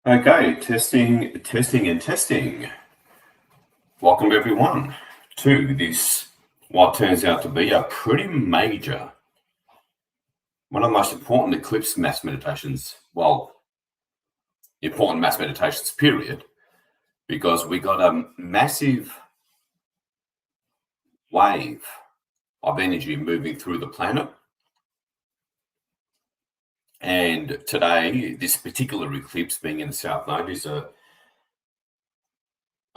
Okay, testing, and testing. Welcome everyone to this, what turns out to be a pretty major, one of the most important Eclipse mass meditations, important mass meditations period, because we got a massive wave of energy moving through the planet. And today, this particular eclipse being in the South Node is a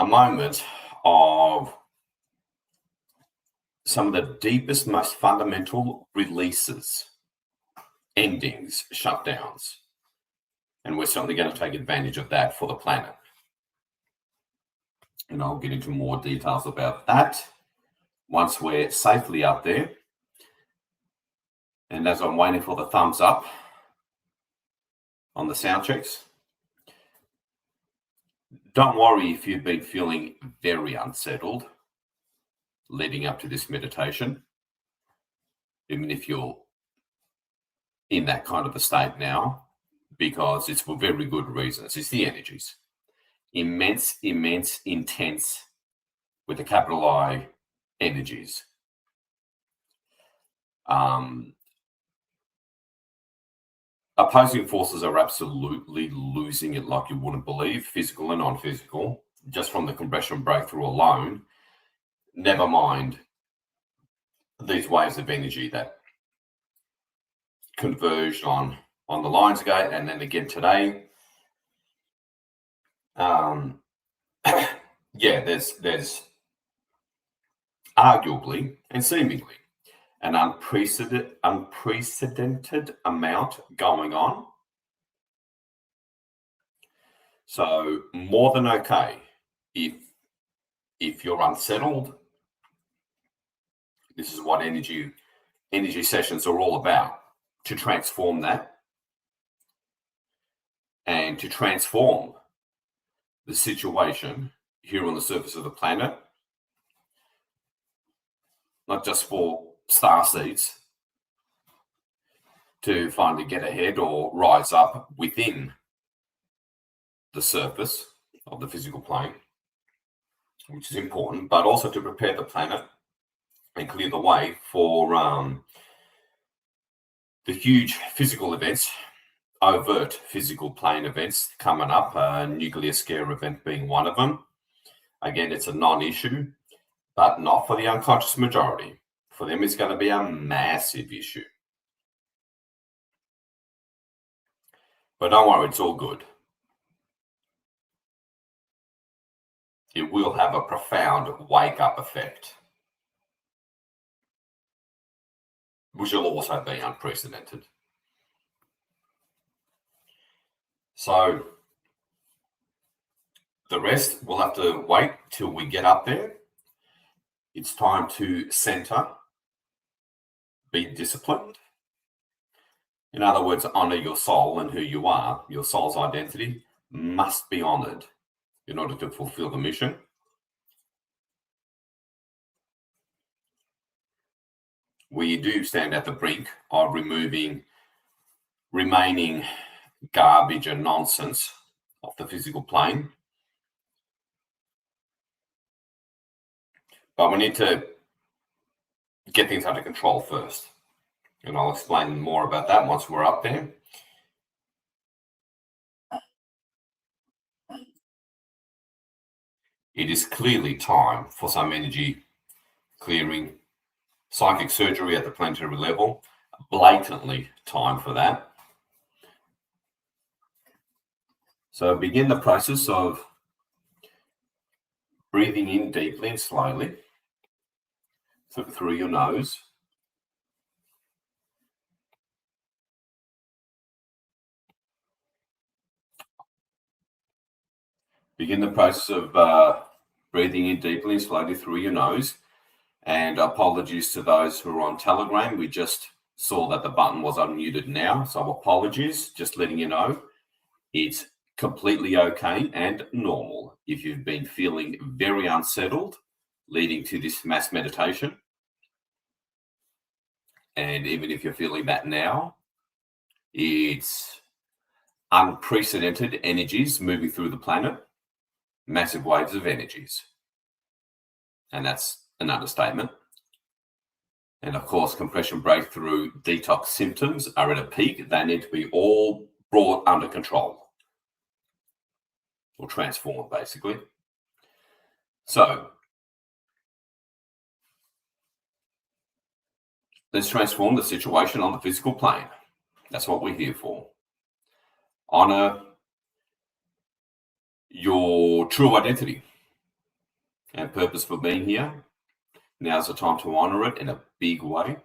moment of some of the deepest, most fundamental releases, endings, shutdowns. And we're certainly going to take advantage of that for the planet. And I'll get into more details about that once we're safely up there. And as I'm waiting for the thumbs up on the sound checks, don't worry if you've been feeling very unsettled leading up to this meditation, even if you're in that kind of a state now, because it's for very good reasons. It's the energies. Immense, intense, with a capital I, energies. Opposing forces are absolutely losing it like you wouldn't believe, physical and non-physical, just from the compression breakthrough alone. Never mind these waves of energy that converged on the Lions Gate, and then again today. There's arguably and seemingly an unprecedented amount going on. So more than okay if you're unsettled. This is what energy sessions are all about, to transform that and to transform the situation here on the surface of the planet, not just for starseeds to finally get ahead or rise up within the surface of the physical plane, which is important, but also to prepare the planet and clear the way for the huge physical events, overt physical plane events coming up, a nuclear scare event being one of them. Again, it's a non-issue, but not for the unconscious majority. For them, it's going to be a massive issue. But don't worry, it's all good. It will have a profound wake-up effect, which will also be unprecedented. So the rest, we'll have to wait till we get up there. It's time to center, be disciplined. In other words, honor your soul and who you are. Your soul's identity must be honored in order to fulfill the mission. We do stand at the brink of removing remaining garbage and nonsense off the physical plane. But we need to get things under control first. And I'll explain more about that once we're up there. It is clearly time for some energy clearing, psychic surgery at the planetary level. Blatantly time for that. So begin the process of breathing in deeply and slowly through your nose. Begin the process of breathing in deeply and slowly through your nose. And apologies to those who are on Telegram. We just saw that the button was unmuted now. So apologies, just letting you know. It's completely okay and normal if you've been feeling very unsettled leading to this mass meditation. And even if you're feeling that now, it's unprecedented energies moving through the planet, massive waves of energies. And that's an understatement. And of course, compression breakthrough detox symptoms are at a peak. They need to be all brought under control or transformed, basically. So let's transform the situation on the physical plane. That's what we're here for. Honor your true identity and purpose for being here. Now's the time to honor it in a big way.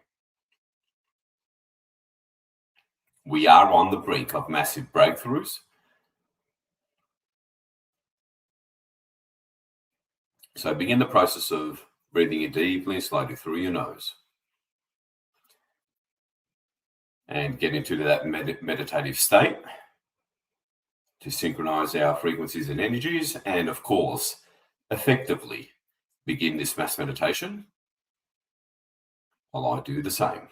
We are on the brink of massive breakthroughs. So begin the process of breathing in deeply and slowly through your nose. And get into that meditative state to synchronize our frequencies and energies. And of course, effectively begin this mass meditation while I do the same.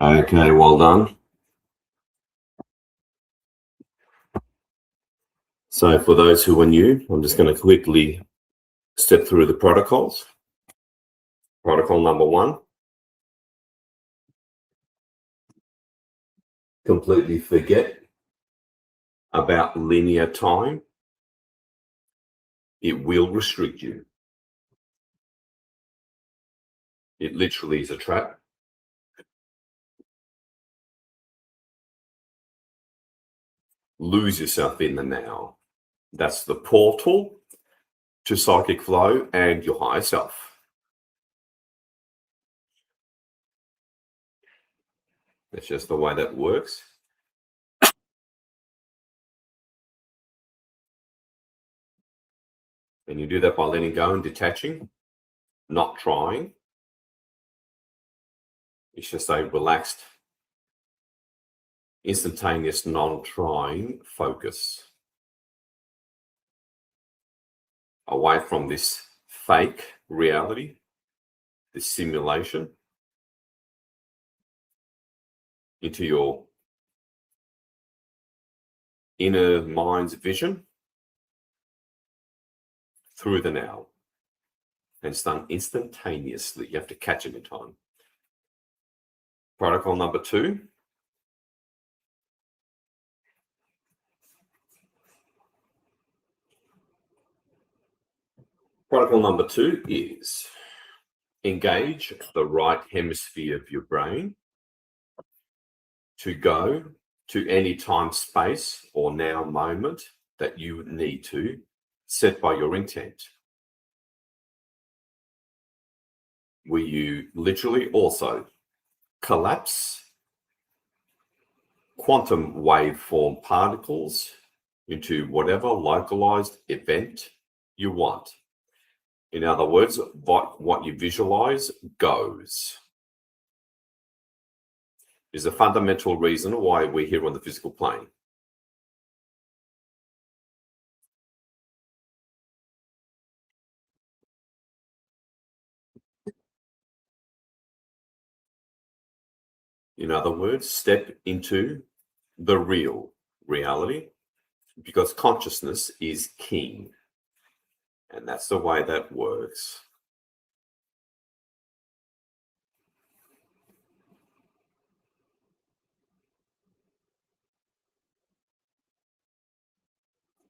Okay, well done. So for those who are new, I'm just going to quickly step through the protocols. Protocol number 1, completely forget about linear time, it will restrict you. It literally is a trap. Lose yourself in the now. That's the portal to psychic flow and your higher self. That's just the way that works. And you do that by letting go and detaching, not trying. It's just a relaxed, instantaneous, non-trying focus. Away from this fake reality, this simulation, into your inner mind's vision through the now. And it's done instantaneously. You have to catch it in time. Protocol number 2. Protocol number 2 is engage the right hemisphere of your brain to go to any time, space, or now moment that you need to set by your intent. Where you literally also collapse quantum waveform particles into whatever localized event you want. In other words, what you visualize goes. Is a fundamental reason why we're here on the physical plane. In other words, step into the real reality, because consciousness is king. And that's the way that works.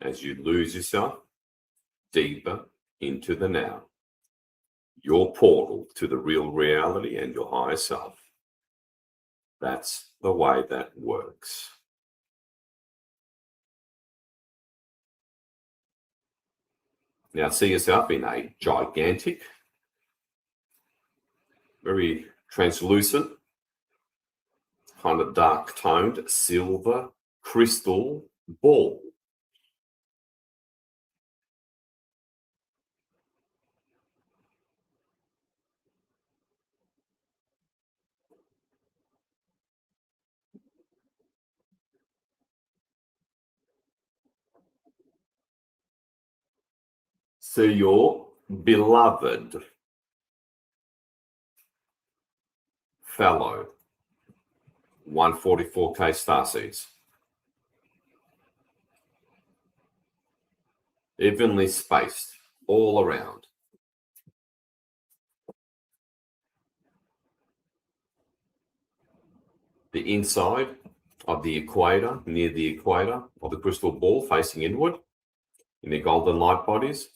As you lose yourself deeper into the now, your portal to the real reality and your higher self. That's the way that works. Now see yourself in a gigantic, very translucent, kind of dark toned silver crystal ball. So your beloved fellow 144K starseeds, evenly spaced all around. The inside of the equator, near the equator of the crystal ball facing inward in their golden light bodies.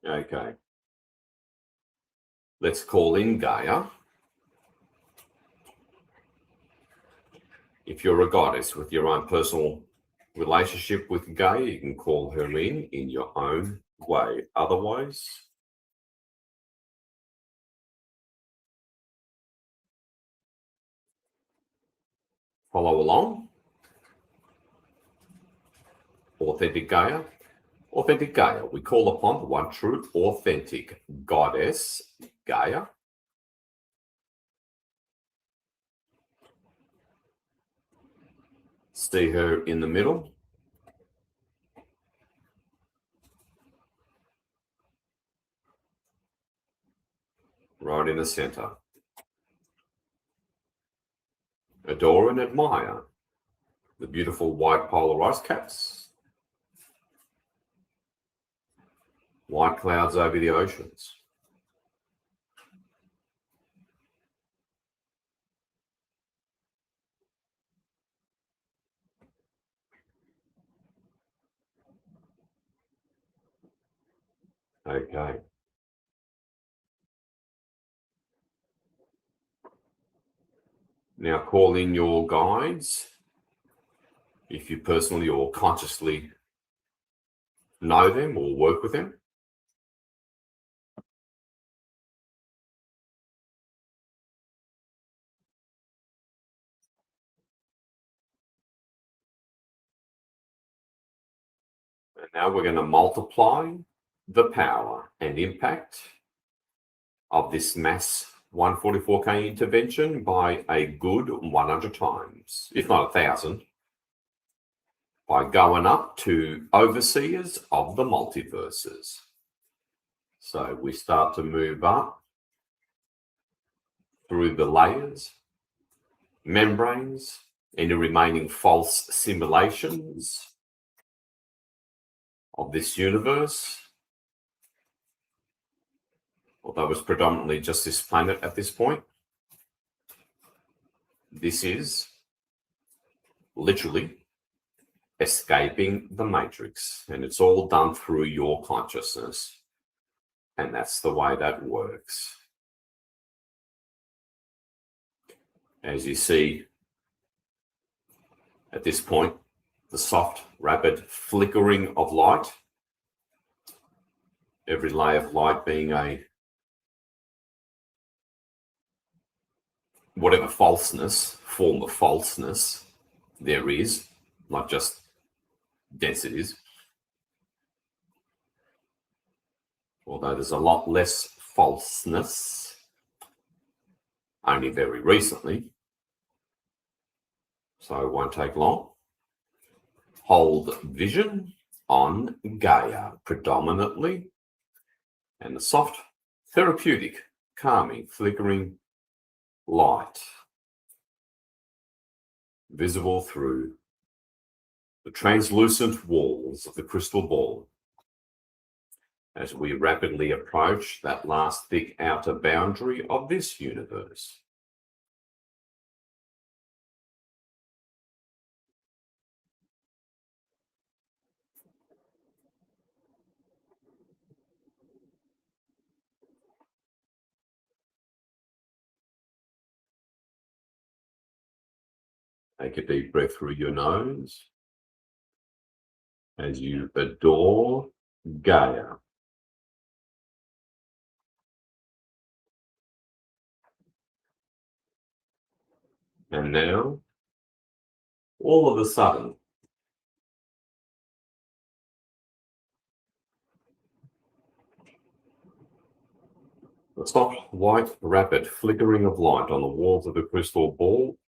Okay. Let's call in Gaia. If you're a goddess with your own personal relationship with Gaia, you can call her in your own way. Otherwise, follow along. Authentic Gaia. Authentic Gaia, we call upon the one true, authentic goddess, Gaia. See her in the middle. Right in the center. Adore and admire the beautiful white polar ice caps, white clouds over the oceans. Okay. Now call in your guides, if you personally or consciously know them or work with them. And now we're going to multiply the power and impact of this mass 144K intervention by a good 100 times, if not 1,000, by going up to overseers of the multiverses. So we start to move up through the layers, membranes, any remaining false simulations of this universe, although it's predominantly just this planet at this point. This is literally escaping the matrix, and it's all done through your consciousness, and that's the way that works. As you see at this point, the soft, rapid flickering of light, every layer of light being a whatever form of falseness there is, not just densities. Although there's a lot less falseness, only very recently, so it won't take long. Hold vision on Gaia predominantly, and the soft, therapeutic, calming, flickering light visible through the translucent walls of the crystal ball as we rapidly approach that last thick outer boundary of this universe. Take a deep breath through your nose as you adore Gaia. And now, all of a sudden, the soft, white, rapid flickering of light on the walls of the crystal ball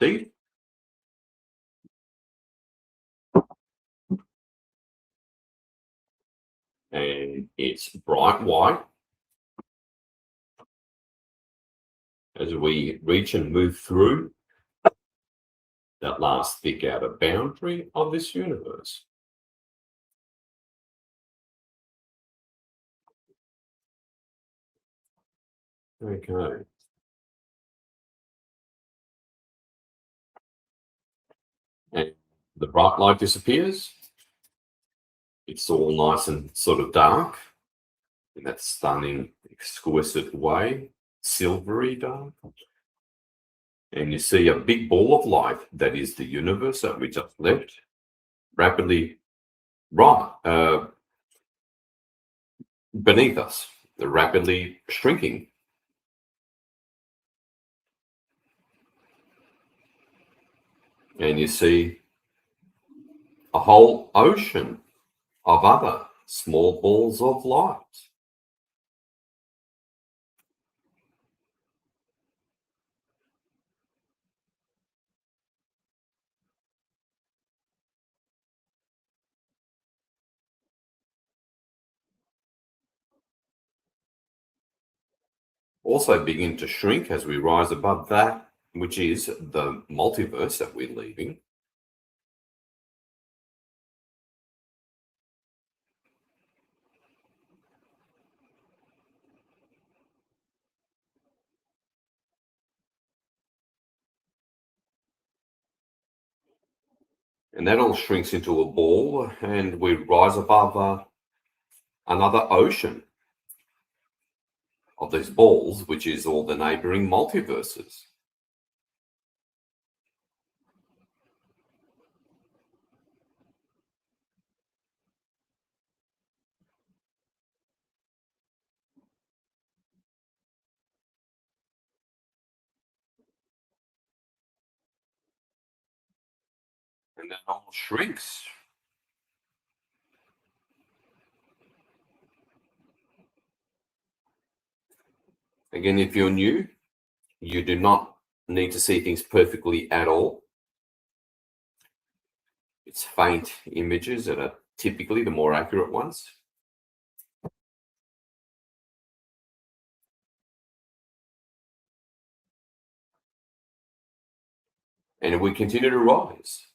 deep and it's bright white as we reach and move through that last thick outer boundary of this universe. Okay. And the bright light disappears. It's all nice and sort of dark in that stunning, exquisite way, silvery dark. And you see a big ball of light that is the universe that we just left, rapidly beneath us, rapidly shrinking. And you see a whole ocean of other small balls of light. Also begin to shrink as we rise above that which is the multiverse that we're leaving. And that all shrinks into a ball, and we rise above another ocean of these balls, which is all the neighboring multiverses. And that all shrinks. Again, if you're new, you do not need to see things perfectly at all. It's faint images that are typically the more accurate ones. And we continue to rise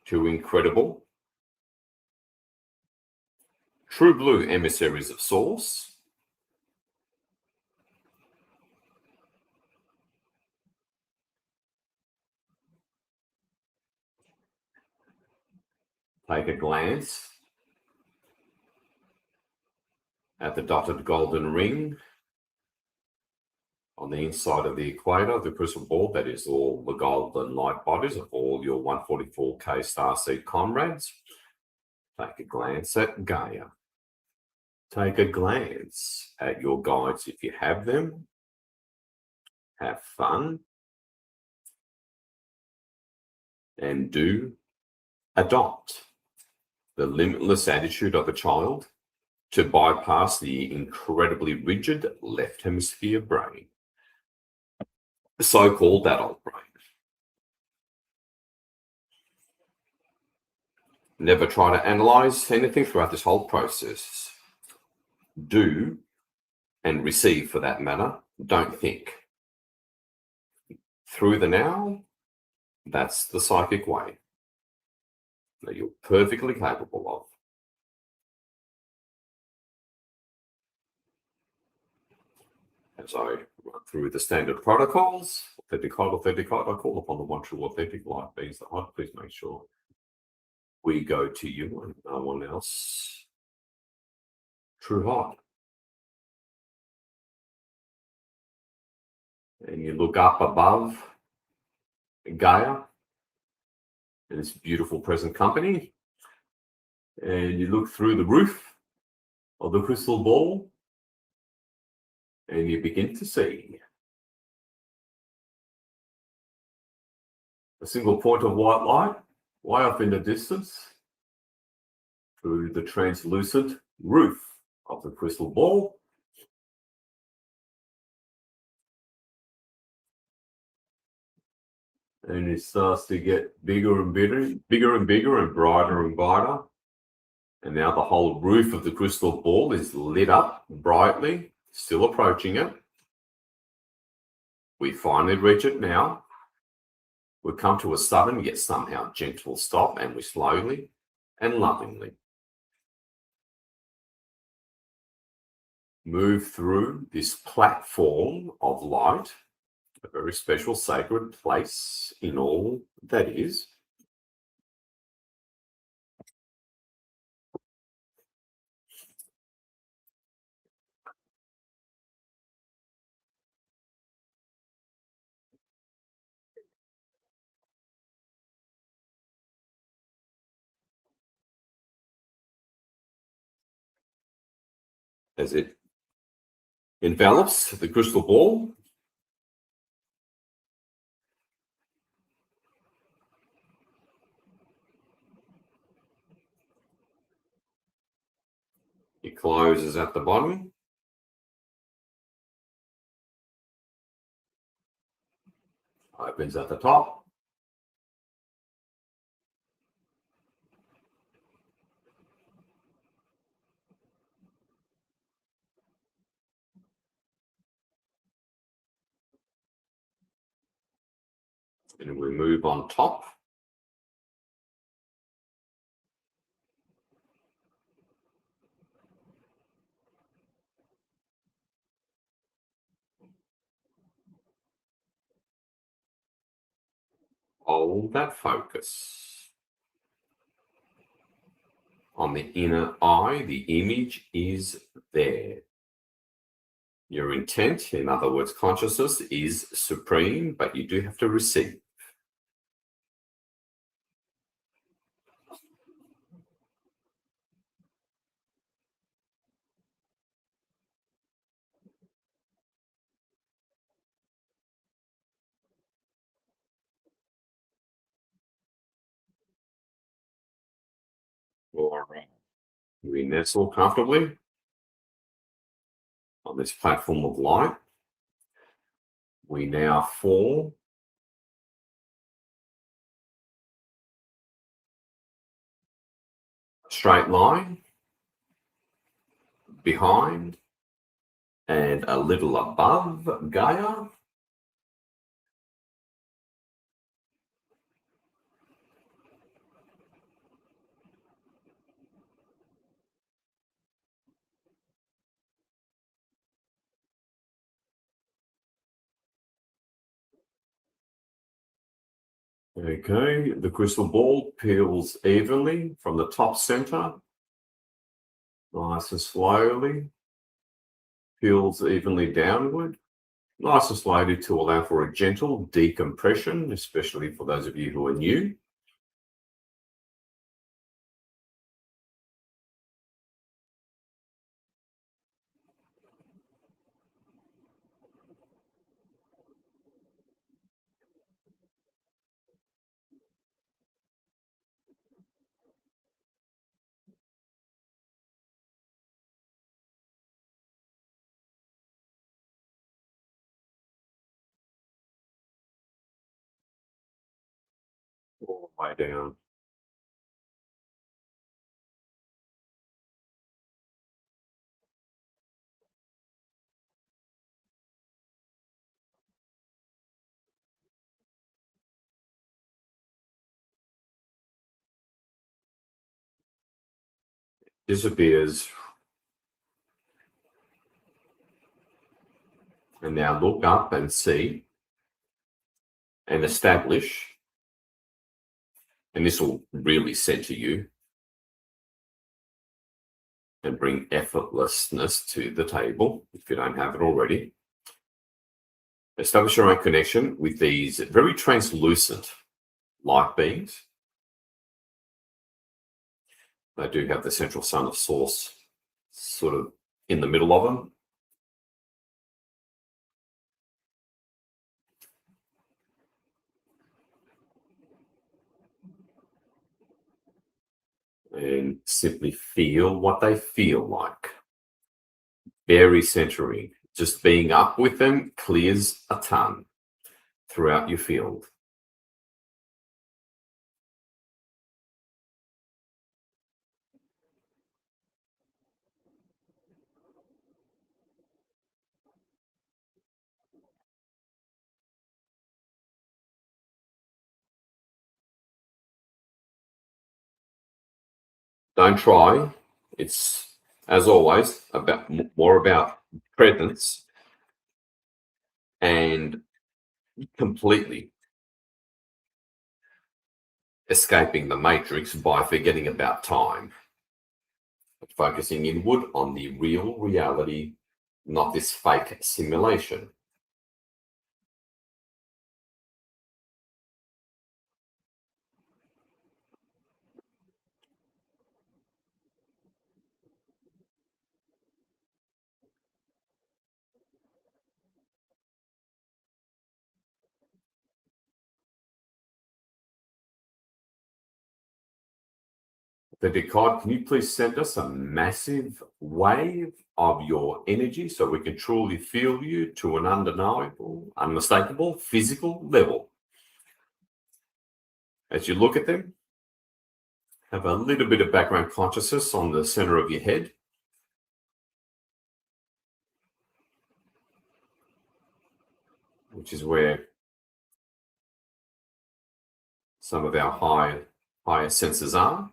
to incredible, true blue emissaries of Source. Take a glance at the dotted golden ring on the inside of the equator of the crystal ball. That is all the golden light bodies of all your 144K starseed comrades. Take a glance at Gaia. Take a glance at your guides if you have them. Have fun. And do adopt the limitless attitude of a child to bypass the incredibly rigid left hemisphere brain, the so-called adult brain. Never try to analyze anything throughout this whole process. Do, and receive for that matter, don't think. Through the now, that's the psychic way that you're perfectly capable of. As I run through the standard protocols, authentic, I call upon the one true authentic light beings that I please make sure we go to you and no one else. True heart. And you look up above Gaia and its beautiful present company, and you look through the roof of the crystal ball, and you begin to see a single point of white light way off in the distance through the translucent roof of the crystal ball. And it starts to get bigger and bigger, bigger and bigger, and brighter and brighter. And now the whole roof of the crystal ball is lit up brightly, still approaching it. We finally reach it now. We come to a sudden yet somehow gentle stop, and we slowly and lovingly move through this platform of light, a very special sacred place in all that is. As it envelops the crystal ball, it closes at the bottom, opens at the top, And we move on top. Hold that focus. On the inner eye, the image is there. Your intent, in other words, consciousness, is supreme, but you do have to receive. All right. We nestle comfortably on this platform of light. We now fall straight line, behind, and a little above Gaia. Okay, the crystal ball peels evenly from the top center, nice and slowly, peels evenly downward, nice and slowly to allow for a gentle decompression, especially for those of you who are new. All the way down. Disappears. And now look up and see and establish, and this will really center you and bring effortlessness to the table if you don't have it already. Establish your own connection with these very translucent light beings. They do have the central sun of source sort of in the middle of them. And simply feel what they feel like. Very centering. Just being up with them clears a ton throughout your field. Don't try. It's, as always, more about presence and completely escaping the matrix by forgetting about time. Focusing inward on the real reality, not this fake simulation. The Descartes, can you please send us a massive wave of your energy so we can truly feel you to an undeniable, unmistakable physical level? As you look at them, have a little bit of background consciousness on the center of your head. Which is where some of our higher sensors are.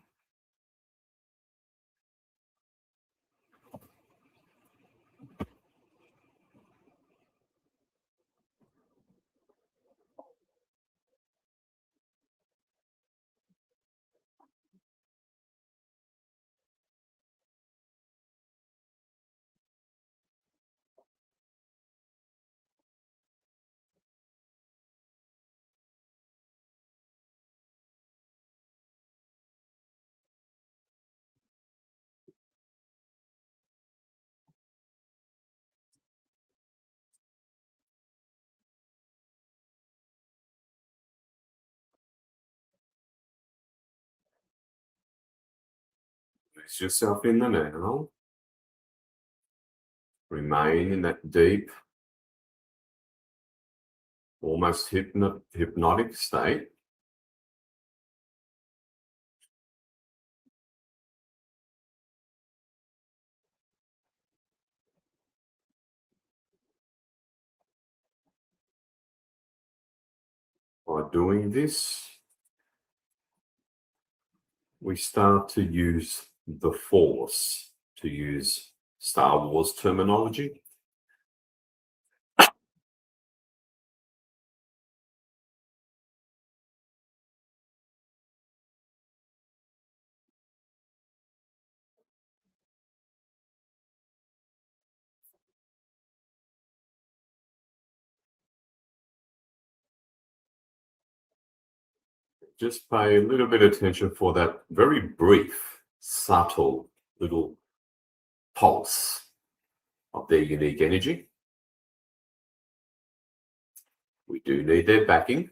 Place yourself in the now. Remain in that deep, almost hypnotic state. By doing this, we start to use the Force, to use Star Wars terminology. Just pay a little bit of attention for that very brief, subtle little pulse of their unique energy. We do need their backing.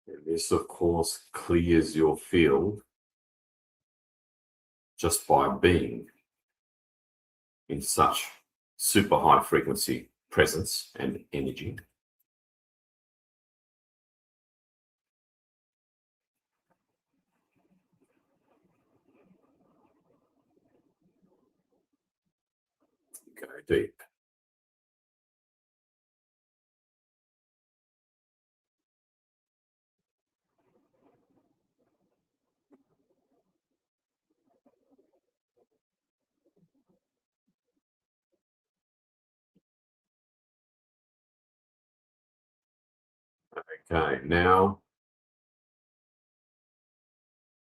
And this, of course, clears your field just by being in such super high frequency presence and energy. Go deep. Okay, now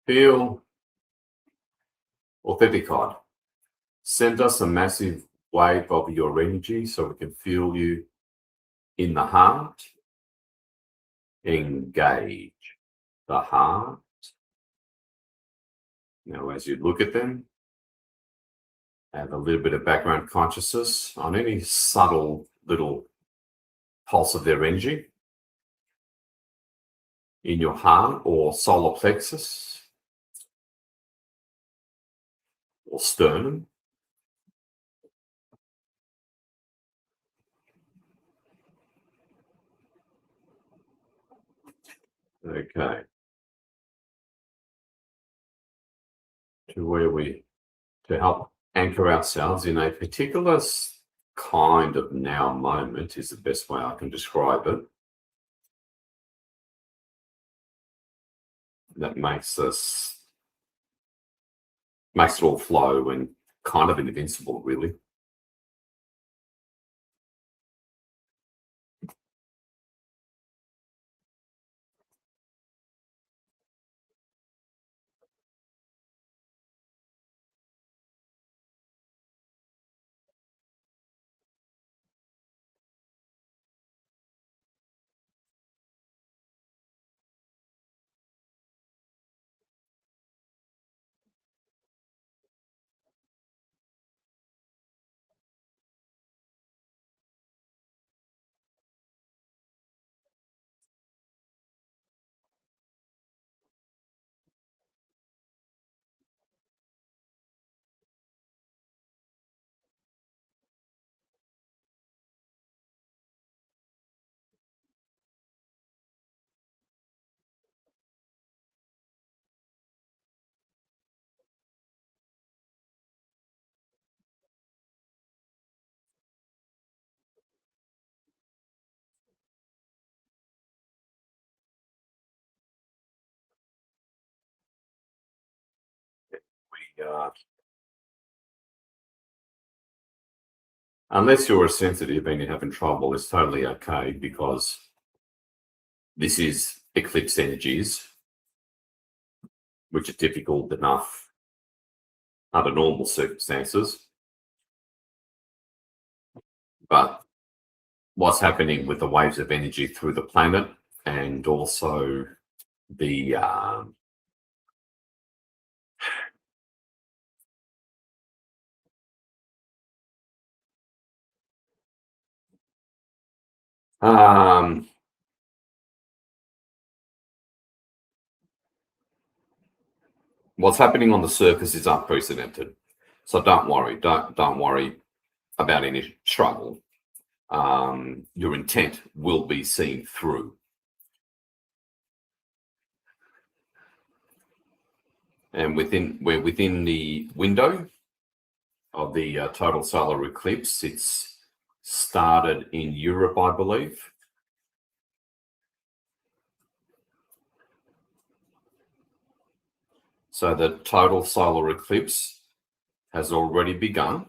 feel authentic God. Send us a massive wave of your energy so we can feel you in the heart. Engage the heart. Now, as you look at them, have a little bit of background consciousness on any subtle little pulse of their energy in your heart or solar plexus or sternum. Okay. to help anchor ourselves in a particular kind of now moment is the best way I can describe it. That makes it all flow and kind of invincible, really. Unless you're sensitive and you're having trouble, it's totally okay, because this is eclipse energies, which are difficult enough under normal circumstances. But what's happening with the waves of energy through the planet, and also the what's happening on the surface is unprecedented. So don't worry. Don't worry about any struggle. Your intent will be seen through. And we're within the window of the total solar eclipse. It's started in Europe, I believe. So the total solar eclipse has already begun,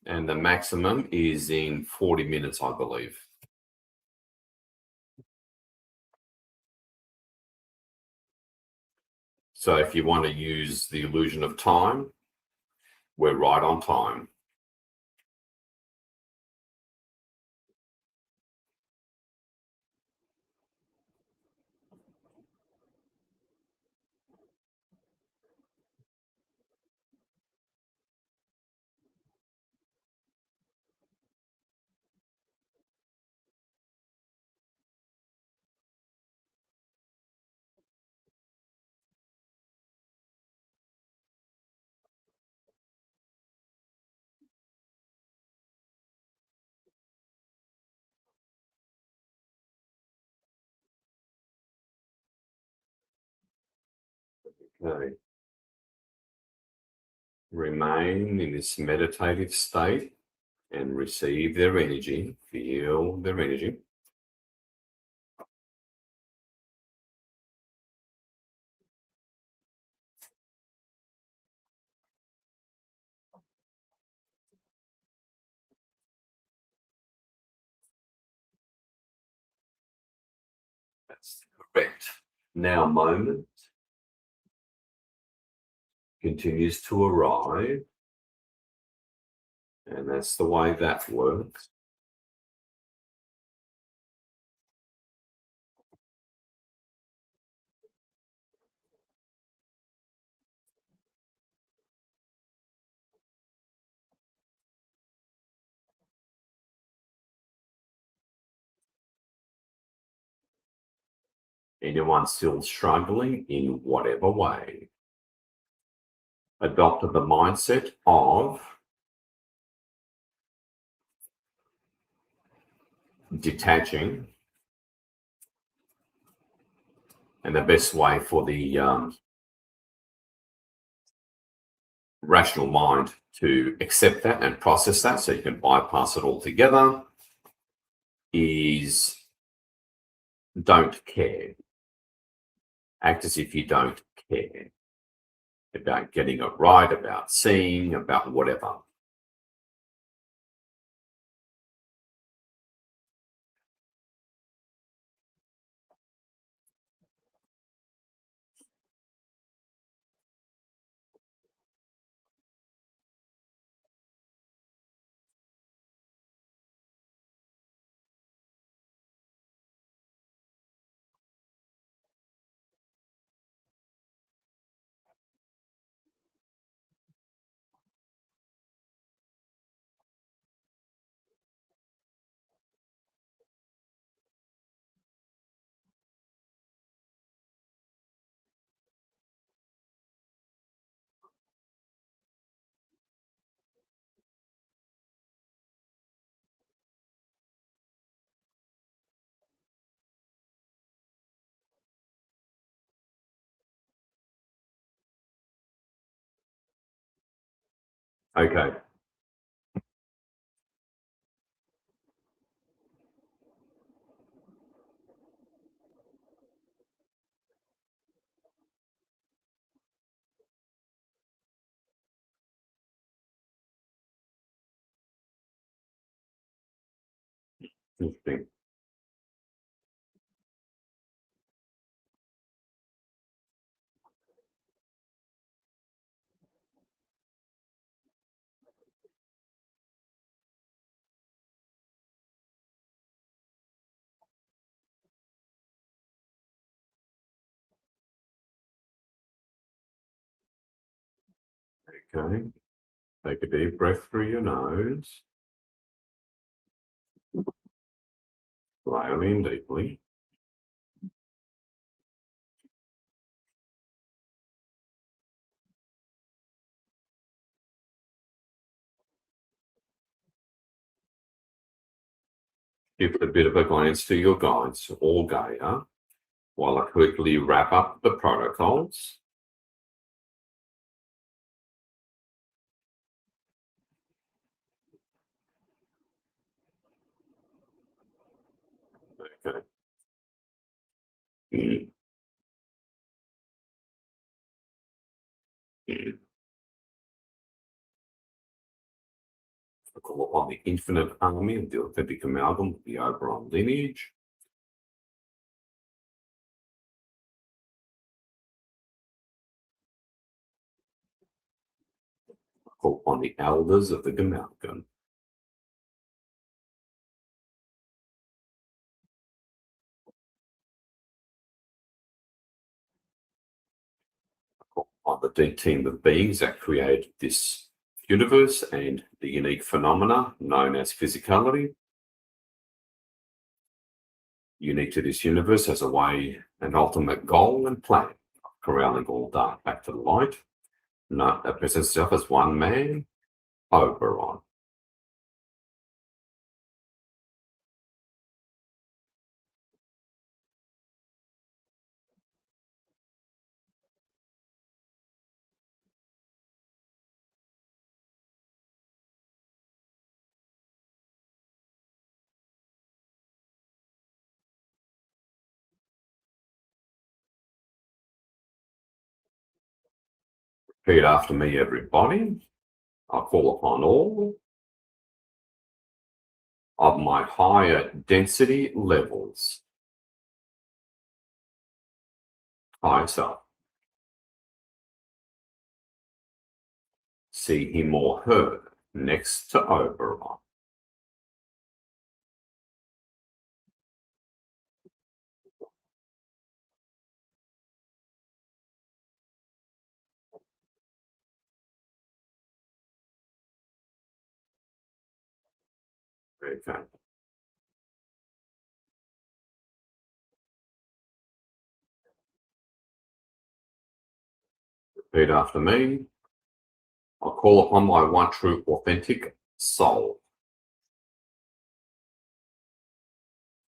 and the maximum is in 40 minutes, I believe. So if you want to use the illusion of time, we're right on time. Okay. Remain in this meditative state and receive their energy, feel their energy. That's correct. Now moment continues to arrive, and that's the way that works. Anyone still struggling in whatever way, adopt the mindset of detaching. And the best way for the rational mind to accept that and process that so you can bypass it altogether is don't care. Act as if you don't care about getting it right, about seeing, about whatever. Okay. Interesting. Okay. Take a deep breath through your nose. Slowly and deeply. Give a bit of a glance to your guides or Gaia while I quickly wrap up the protocols. Okay. I call upon the infinite army of the authentic amalgam of the Oberon lineage. I call upon the elders of the Gamalgam. I call upon the deep team of beings that created this universe and the unique phenomena known as physicality. Unique to this universe as a way, an ultimate goal and plan of corralling all dark back to the light. Presents itself as one man, Oberon. Repeat after me, everybody. I call upon all of my higher density levels. Higher self. See him or her next to Oberon. Okay. Repeat after me. I call upon my one true authentic soul.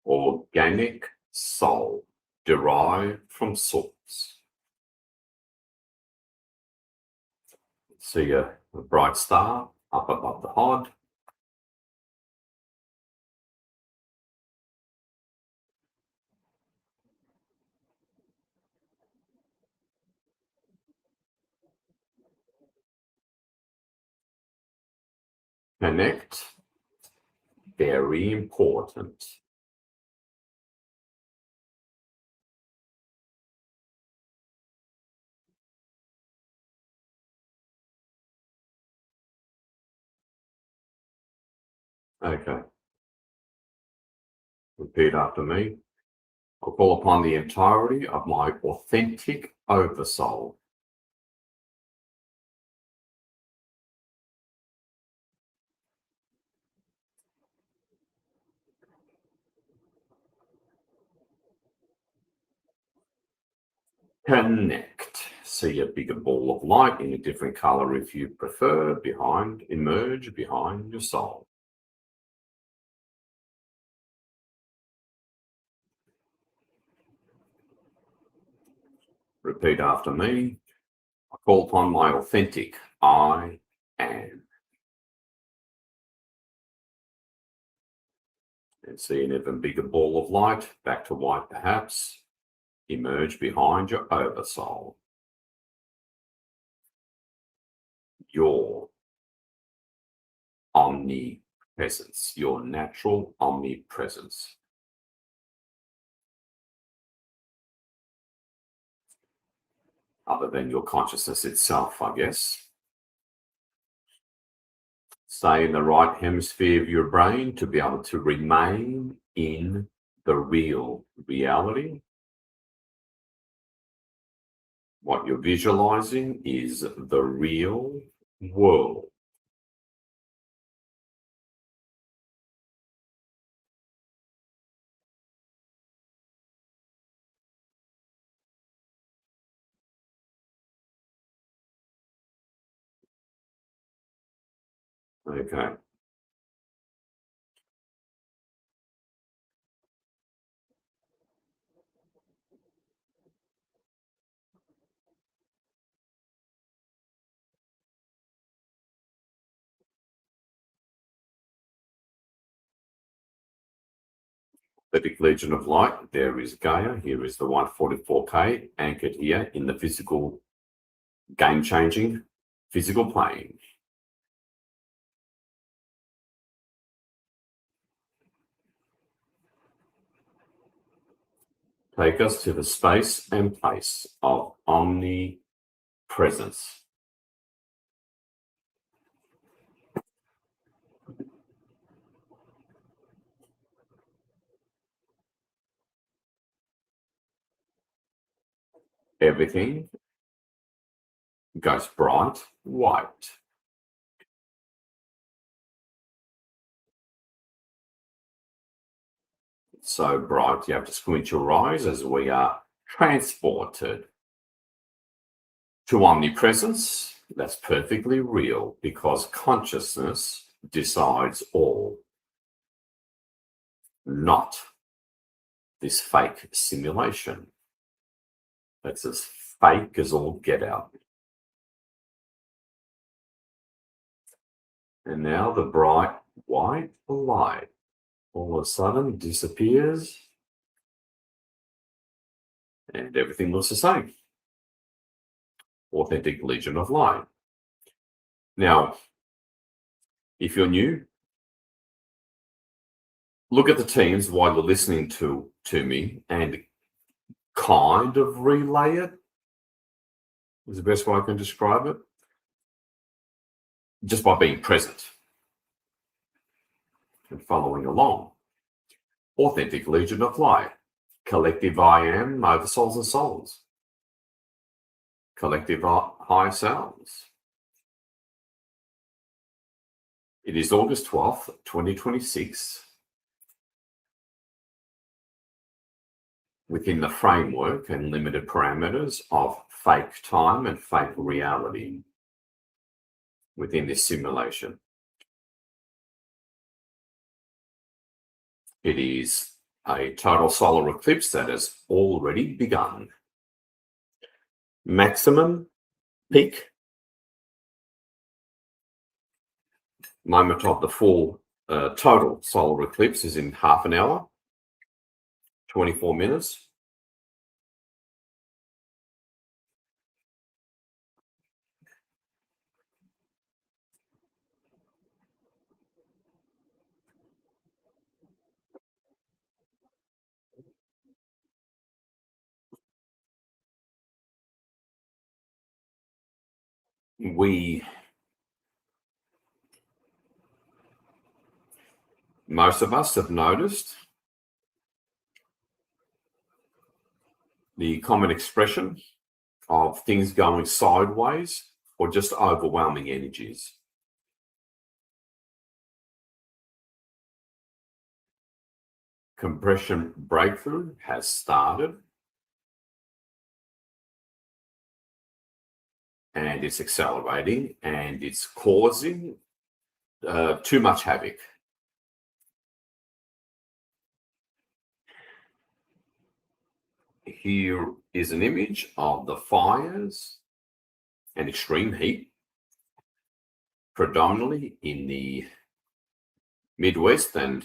Organic soul derived from source. See a bright star up above the hod. Connect. Very important. Okay. Repeat after me. I call upon the entirety of my authentic oversoul. Connect. See a bigger ball of light in a different color if you prefer, emerge behind your soul. Repeat after me. I call upon my authentic I am. And see an even bigger ball of light, back to white perhaps, emerge behind your oversoul. Your omnipresence, your natural omnipresence. Other than your consciousness itself, I guess. Stay in the right hemisphere of your brain to be able to remain in the real reality. What you're visualizing is the real world. Okay. The big Legion of Light, there is Gaia. Here is the 144K anchored here in the physical, game-changing physical plane. Take us to the space and place of omnipresence. Everything goes bright white. So bright you have to squint your eyes as we are transported to omnipresence. That's perfectly real because consciousness decides all, not this fake simulation. That's as fake as all get out. And now the bright white light all of a sudden disappears and everything looks the same. Authentic Legion of Light. Now, if you're new, look at the teams while you're listening to me and kind of relay it is the best way I can describe it. Just by being present and following along. Authentic Legion of Light. Collective I am over souls and souls. Collective high selves. It is August 12th, 2026. Within the framework and limited parameters of fake time and fake reality within this simulation. It is a total solar eclipse that has already begun. Maximum peak moment of the full total solar eclipse is in half an hour, 24 minutes. Most of us have noticed the common expression of things going sideways or just overwhelming energies. Compression breakthrough has started, and it's accelerating, and it's causing too much havoc. Here is an image of the fires and extreme heat, predominantly in the Midwest and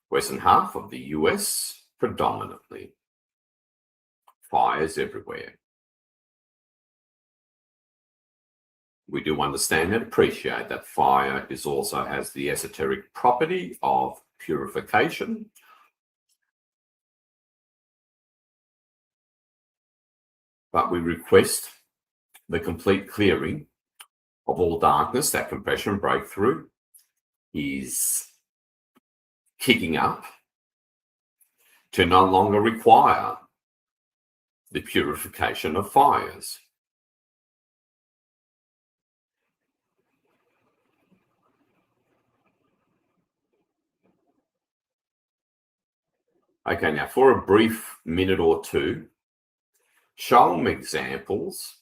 western half of the US, predominantly. Fires everywhere. We do understand and appreciate that fire also has the esoteric property of purification. But we request the complete clearing of all darkness. That compression breakthrough is kicking up to no longer require the purification of fires. Okay, now for a brief minute or two, show them examples,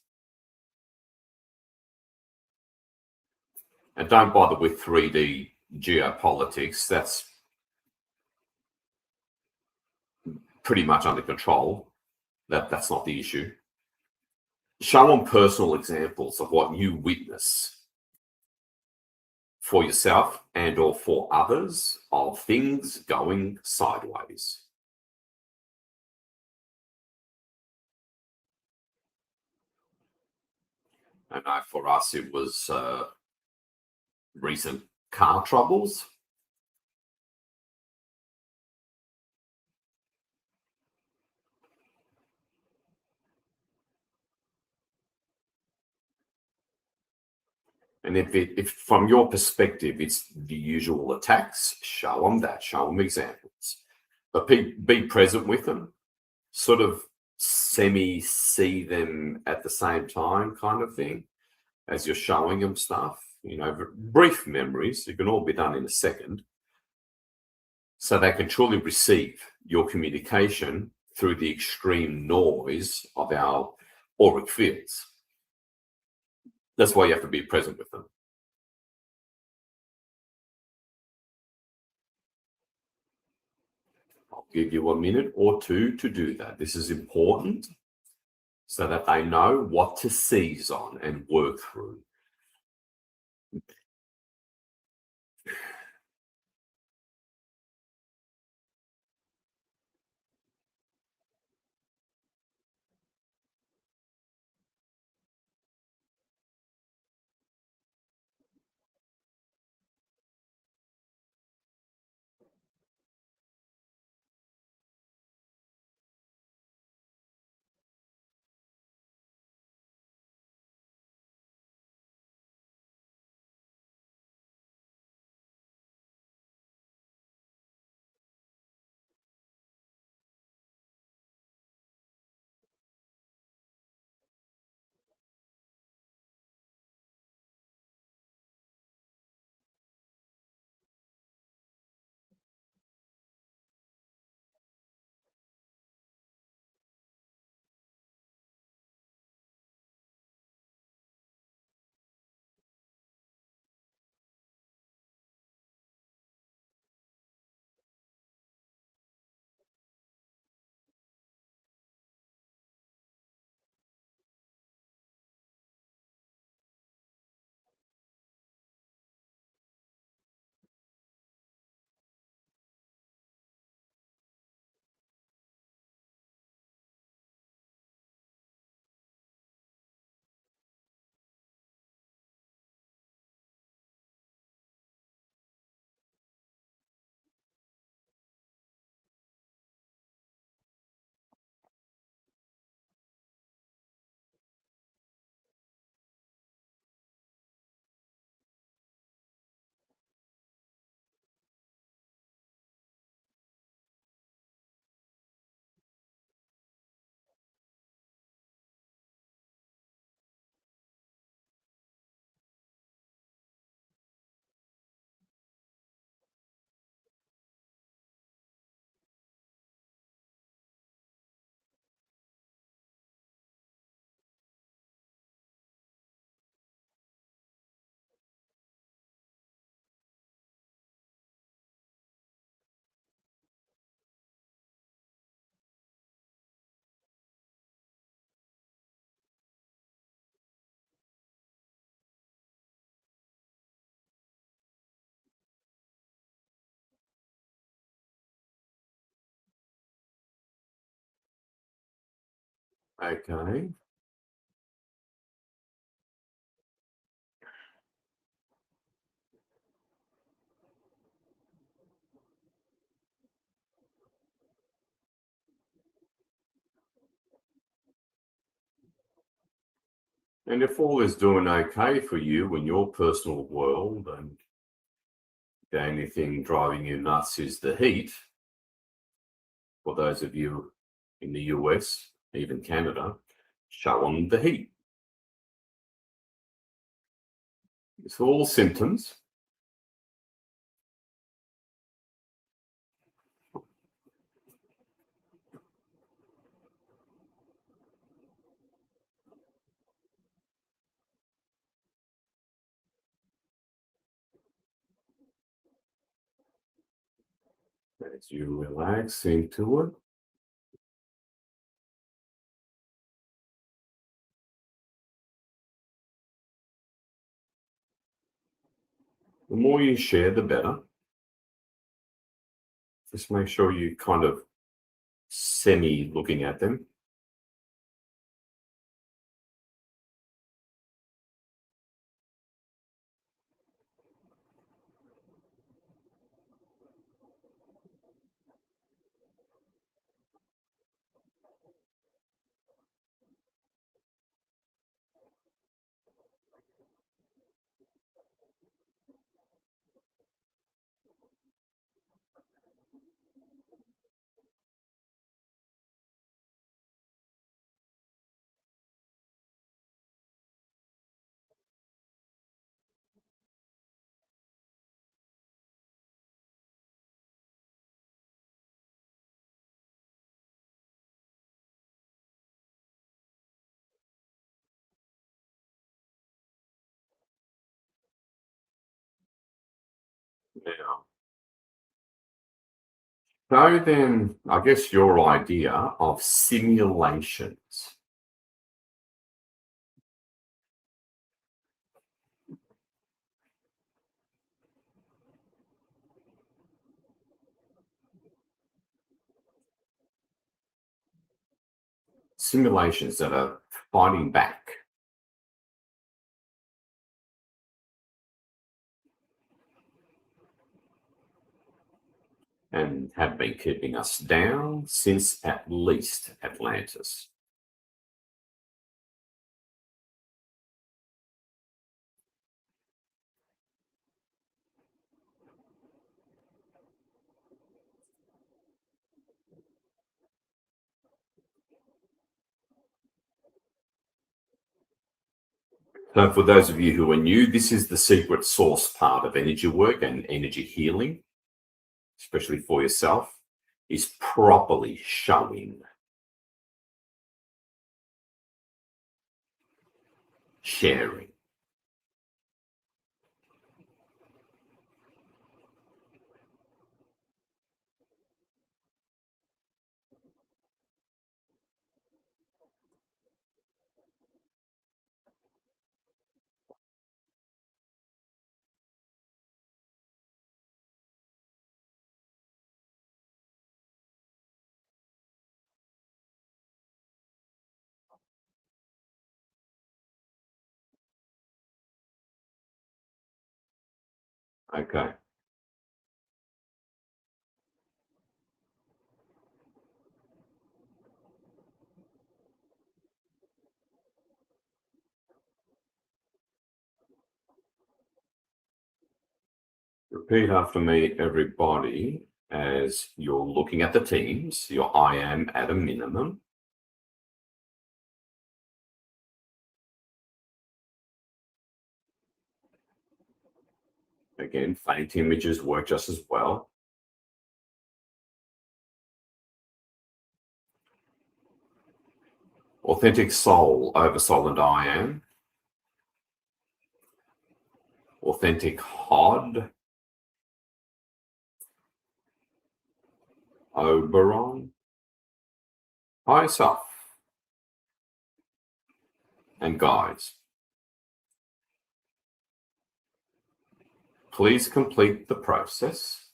and don't bother with 3D geopolitics. That's pretty much under control. That's not the issue. Show them personal examples of what you witness for yourself and or for others of things going sideways. I know for us it was recent car troubles. And if from your perspective it's the usual attacks, show them that, show them examples. But be present with them, sort of semi-see them at the same time kind of thing as you're showing them stuff. You know, brief memories, it can all be done in a second. So they can truly receive your communication through the extreme noise of our auric fields. That's why you have to be present with them. I'll give you a minute or two to do that. This is important so that they know what to seize on and work through. Okay. And if all is doing okay for you in your personal world, and the only thing driving you nuts is the heat, for those of you in the US, even Canada, show them the heat. It's all symptoms. As you relax into it, the more you share, the better. Just make sure you kind of semi looking at them. Now, so then, I guess your idea of simulations. Simulations that are fighting back. And have been keeping us down since at least Atlantis. So for those of you who are new, this is the secret source part of energy work and energy healing, especially for yourself, is properly showing, sharing. Okay. Repeat after me, everybody, as you're looking at the teams, your I am at a minimum. Again, faint images work just as well. Authentic soul over solid I am. Authentic Hod. Oberon. High self. And guides. Please complete the process.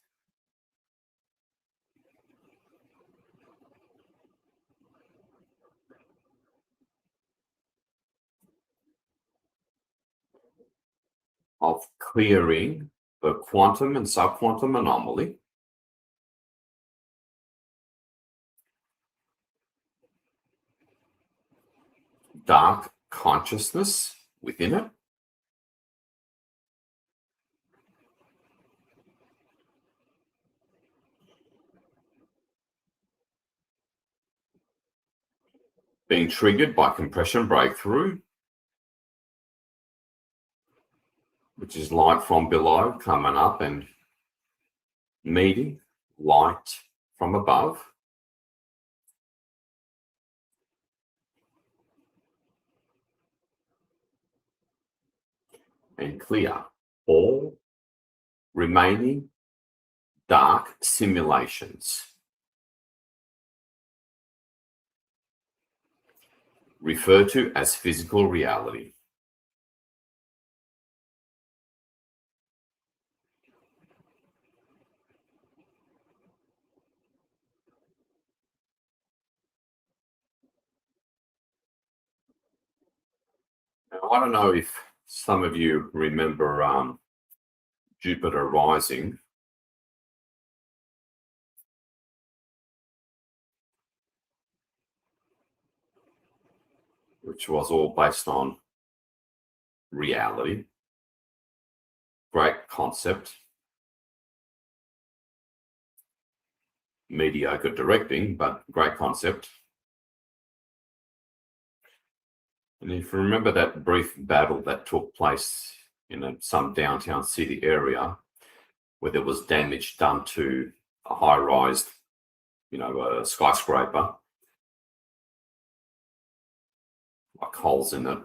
of clearing the quantum and subquantum anomaly, dark consciousness within it, being triggered by compression breakthrough, which is light from below coming up and meeting light from above. And clear all remaining dark simulations, referred to as physical reality. Now, I don't know if some of you remember Jupiter Rising. Which was all based on reality. Great concept. Mediocre directing, but great concept. And if you remember that brief battle that took place in some downtown city area where there was damage done to a high-rise, a skyscraper, like holes in it.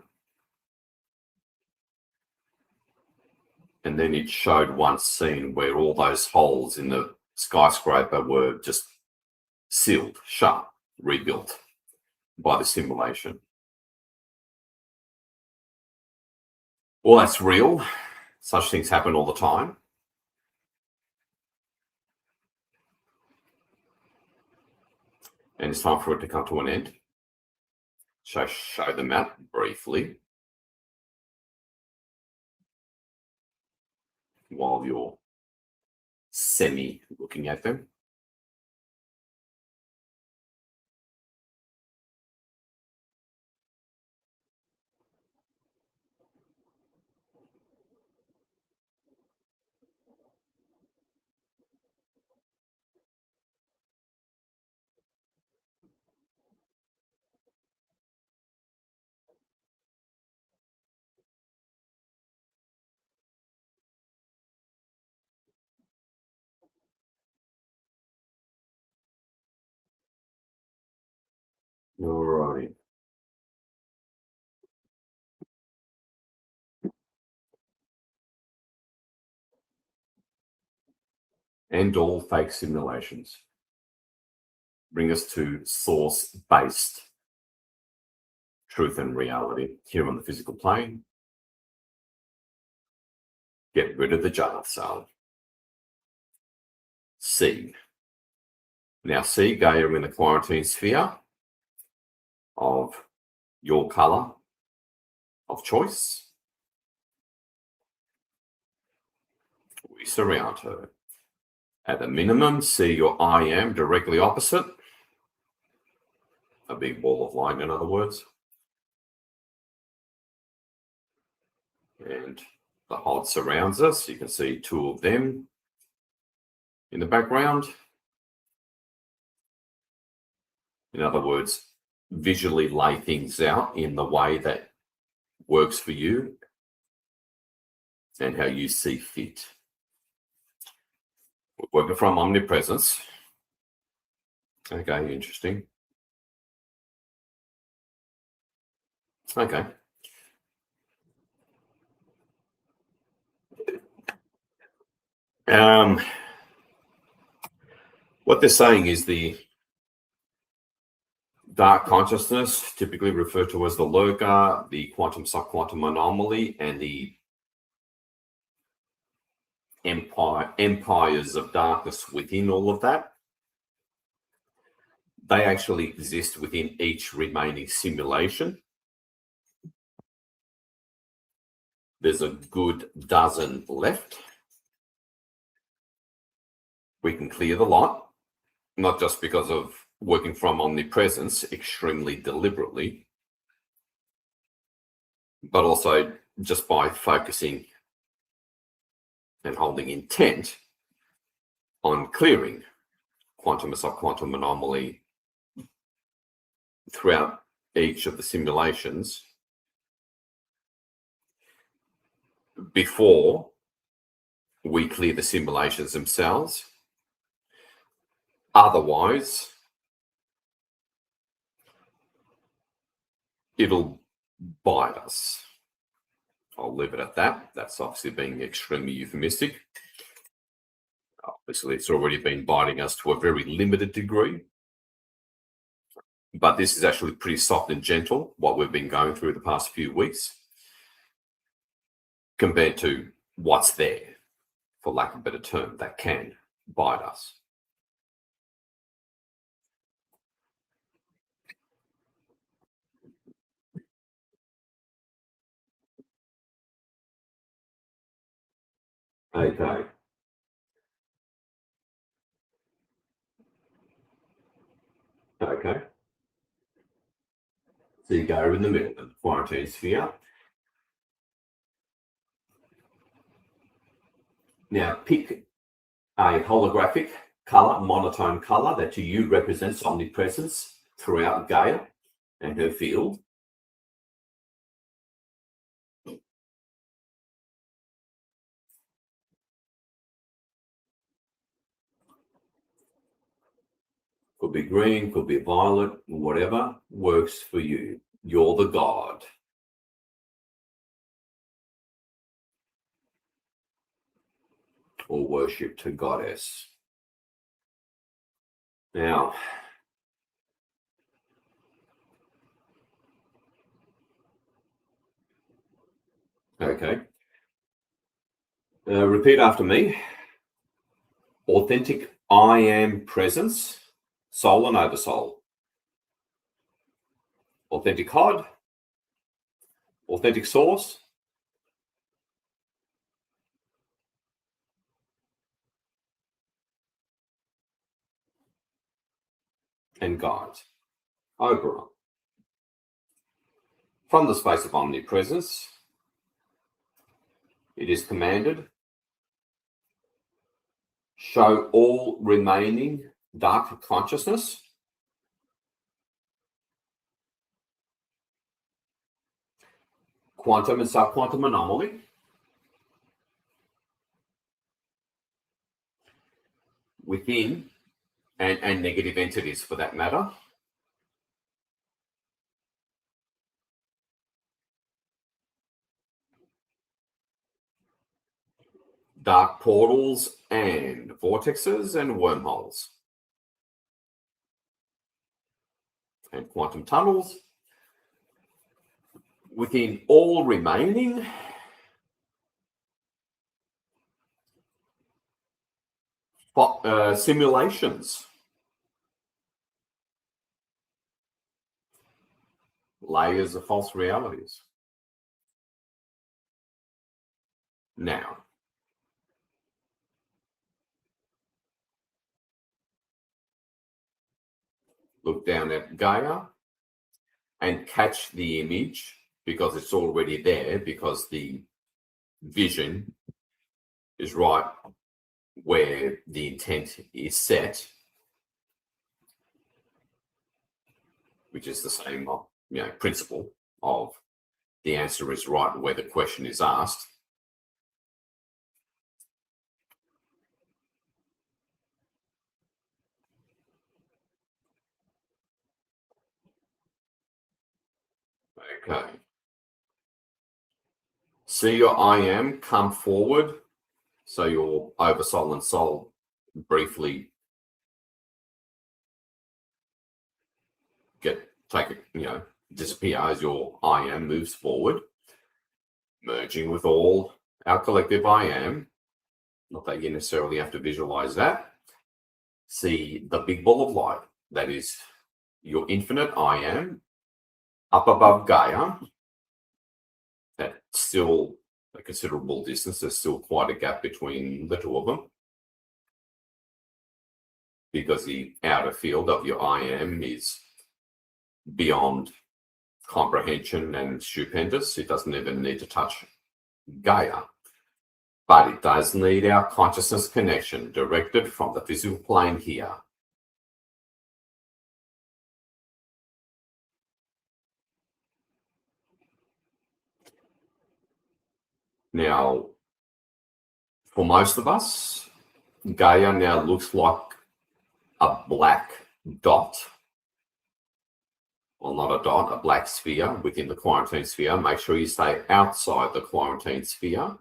And then it showed one scene where all those holes in the skyscraper were just sealed, shut, rebuilt by the simulation. Well, that's real. Such things happen all the time. And it's time for it to come to an end. So show them out briefly while you're semi-looking at them. All right. And all fake simulations bring us to source-based truth and reality here on the physical plane. Get rid of the jar cell. C. Now see Gaia in the quarantine sphere of your color of choice. We surround her. At the minimum, see your I am directly opposite. A big ball of light, in other words. And the HOD surrounds us. You can see two of them in the background. In other words, visually lay things out in the way that works for you and how you see fit. We're working from omnipresence. Okay, interesting. Okay. What they're saying is the dark consciousness, typically referred to as the lurker, the quantum subquantum anomaly, and the empires of darkness within all of that, they actually exist within each remaining simulation. There's a good dozen left. We can clear the lot, not just because of working from omnipresence extremely deliberately, but also just by focusing and holding intent on clearing quantum and subquantum anomaly throughout each of the simulations before we clear the simulations themselves. Otherwise, it'll bite us. I'll leave it at that. That's obviously being extremely euphemistic. Obviously, it's already been biting us to a very limited degree. But this is actually pretty soft and gentle, what we've been going through the past few weeks, compared to what's there, for lack of a better term, that can bite us. Okay. Okay. So you go in the middle of the quarantine sphere. Now pick a holographic color, monotone color that to you represents omnipresence throughout Gaia and her field. Could be green, could be violet, whatever works for you. You're the god. Or worship to goddess. Now, okay. Repeat after me. Authentic I am presence, soul and oversoul. Authentic God, authentic source, and guide. Oberon. From the space of omnipresence, it is commanded, show all remaining dark consciousness quantum and subquantum anomaly within and negative entities for that matter dark portals and vortexes and wormholes and quantum tunnels within all remaining simulations, layers of false realities. Now, look down at Gaia and catch the image because it's already there, because the vision is right where the intent is set, which is the same principle of the answer is right where the question is asked. Okay. See your I am come forward. So your oversoul and soul briefly disappear as your I am moves forward, merging with all our collective I am. Not that you necessarily have to visualize that. See the big ball of light that is your infinite I am up above Gaia that still a considerable distance. There's still quite a gap between the two of them, because the outer field of your IM is beyond comprehension and stupendous. It doesn't even need to touch Gaia, but it does need our consciousness connection directed from the physical plane here. Now, for most of us, Gaia now looks like a black dot, well, not a dot, a black sphere within the quarantine sphere. Make sure you stay outside the quarantine sphere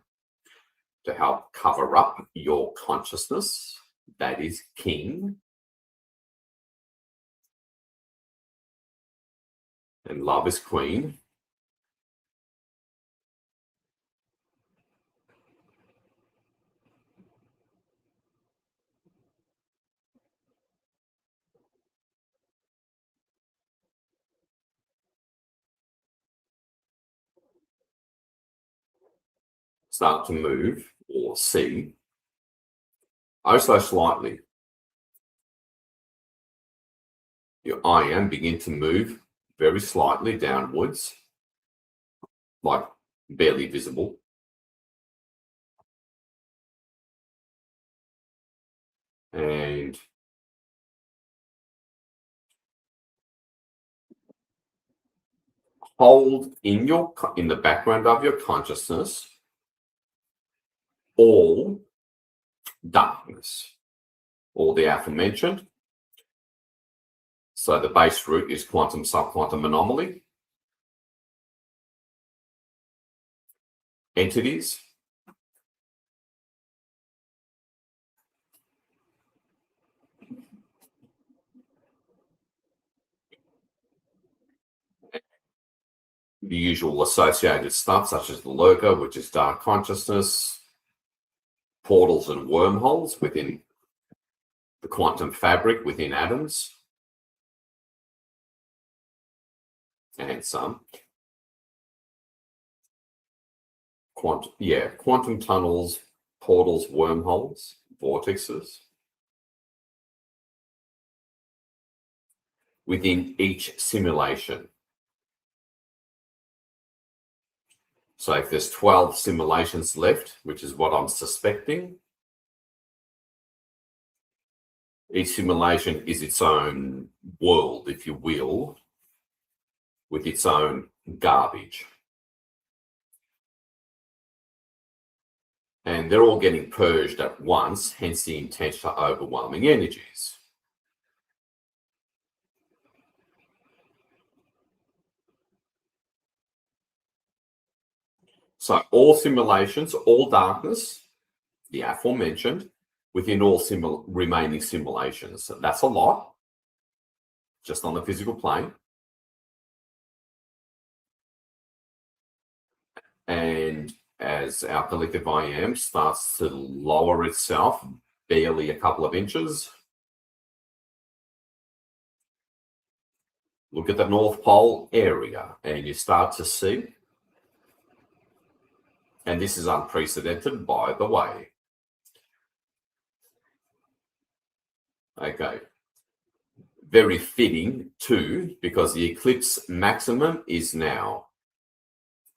to help cover up your consciousness. That is king. And love is queen. Start to move or see, oh so slightly, your IM begin to move very slightly downwards, like barely visible. And hold in the background of your consciousness all darkness, all the aforementioned. So the base root is quantum subquantum anomaly, entities, the usual associated stuff such as the lurker, which is dark consciousness, portals and wormholes within the quantum fabric within atoms, and some quantum tunnels, portals, wormholes, vortexes within each simulation. So if there's 12 simulations left, which is what I'm suspecting, each simulation is its own world, if you will, with its own garbage. And they're all getting purged at once, hence the intense to overwhelming energies. So all simulations, all darkness, the aforementioned, within all remaining simulations. That's a lot, just on the physical plane. And as our collective IM starts to lower itself barely a couple of inches, look at the North Pole area and you start to see, and this is unprecedented, by the way. Okay. Very fitting too, because the eclipse maximum is now.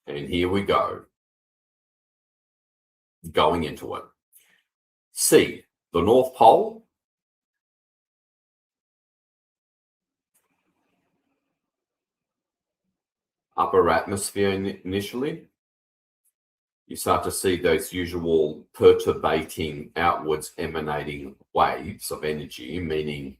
And here we go. Going into it. See, the North Pole, upper atmosphere initially. You start to see those usual perturbating outwards emanating waves of energy, meaning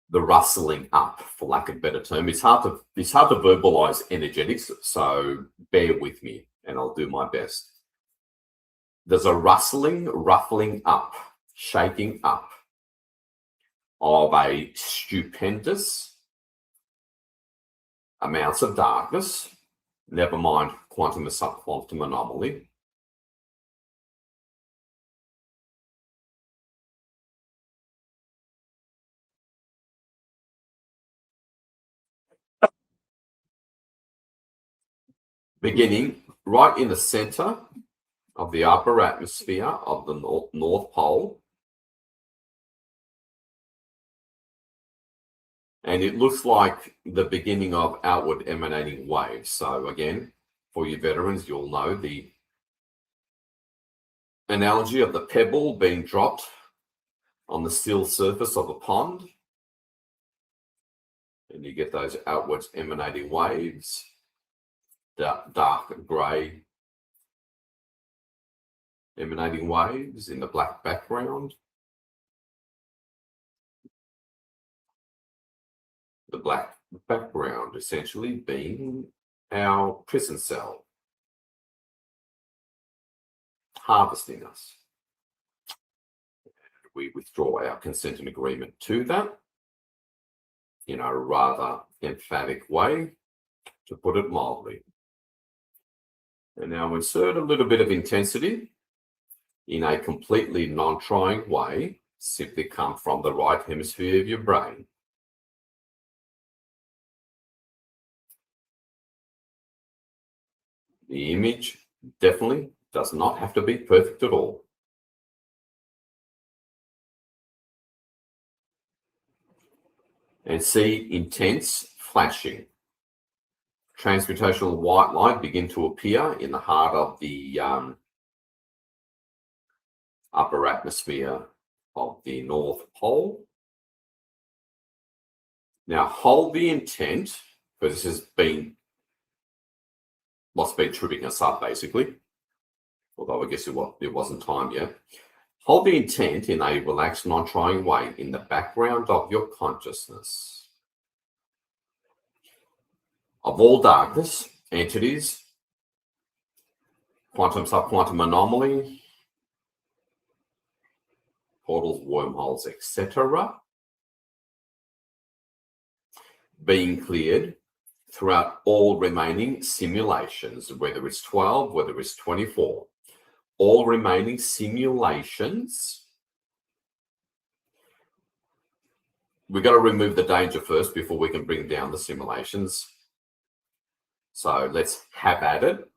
the rustling up, for lack of a better term. It's hard to verbalize energetics, so bear with me and I'll do my best. There's a ruffling up, shaking up of a stupendous amounts of darkness, never mind quantum and subquantum anomaly. Beginning right in the center of the upper atmosphere of the North Pole. And it looks like the beginning of outward emanating waves. So again, for you veterans, you'll know the analogy of the pebble being dropped on the still surface of a pond. And you get those outwards emanating waves, dark grey emanating waves in the black background. The black background essentially being our prison cell, harvesting us. We withdraw our consent and agreement to that in a rather emphatic way, to put it mildly. And now insert a little bit of intensity in a completely non-trying way, simply come from the right hemisphere of your brain. The image definitely does not have to be perfect at all. And see intense flashing. Transmutational white light begin to appear in the heart of the upper atmosphere of the North Pole. Now hold the intent, because this has been what's been tripping us up basically, although I guess it wasn't time yet. Hold the intent in a relaxed, non-trying way in the background of your consciousness. Of all darkness, entities, quantum, subquantum anomaly, portals, wormholes, etc., being cleared throughout all remaining simulations, whether it's 12, whether it's 24. All remaining simulations. We've got to remove the danger first before we can bring down the simulations. So let's have at it.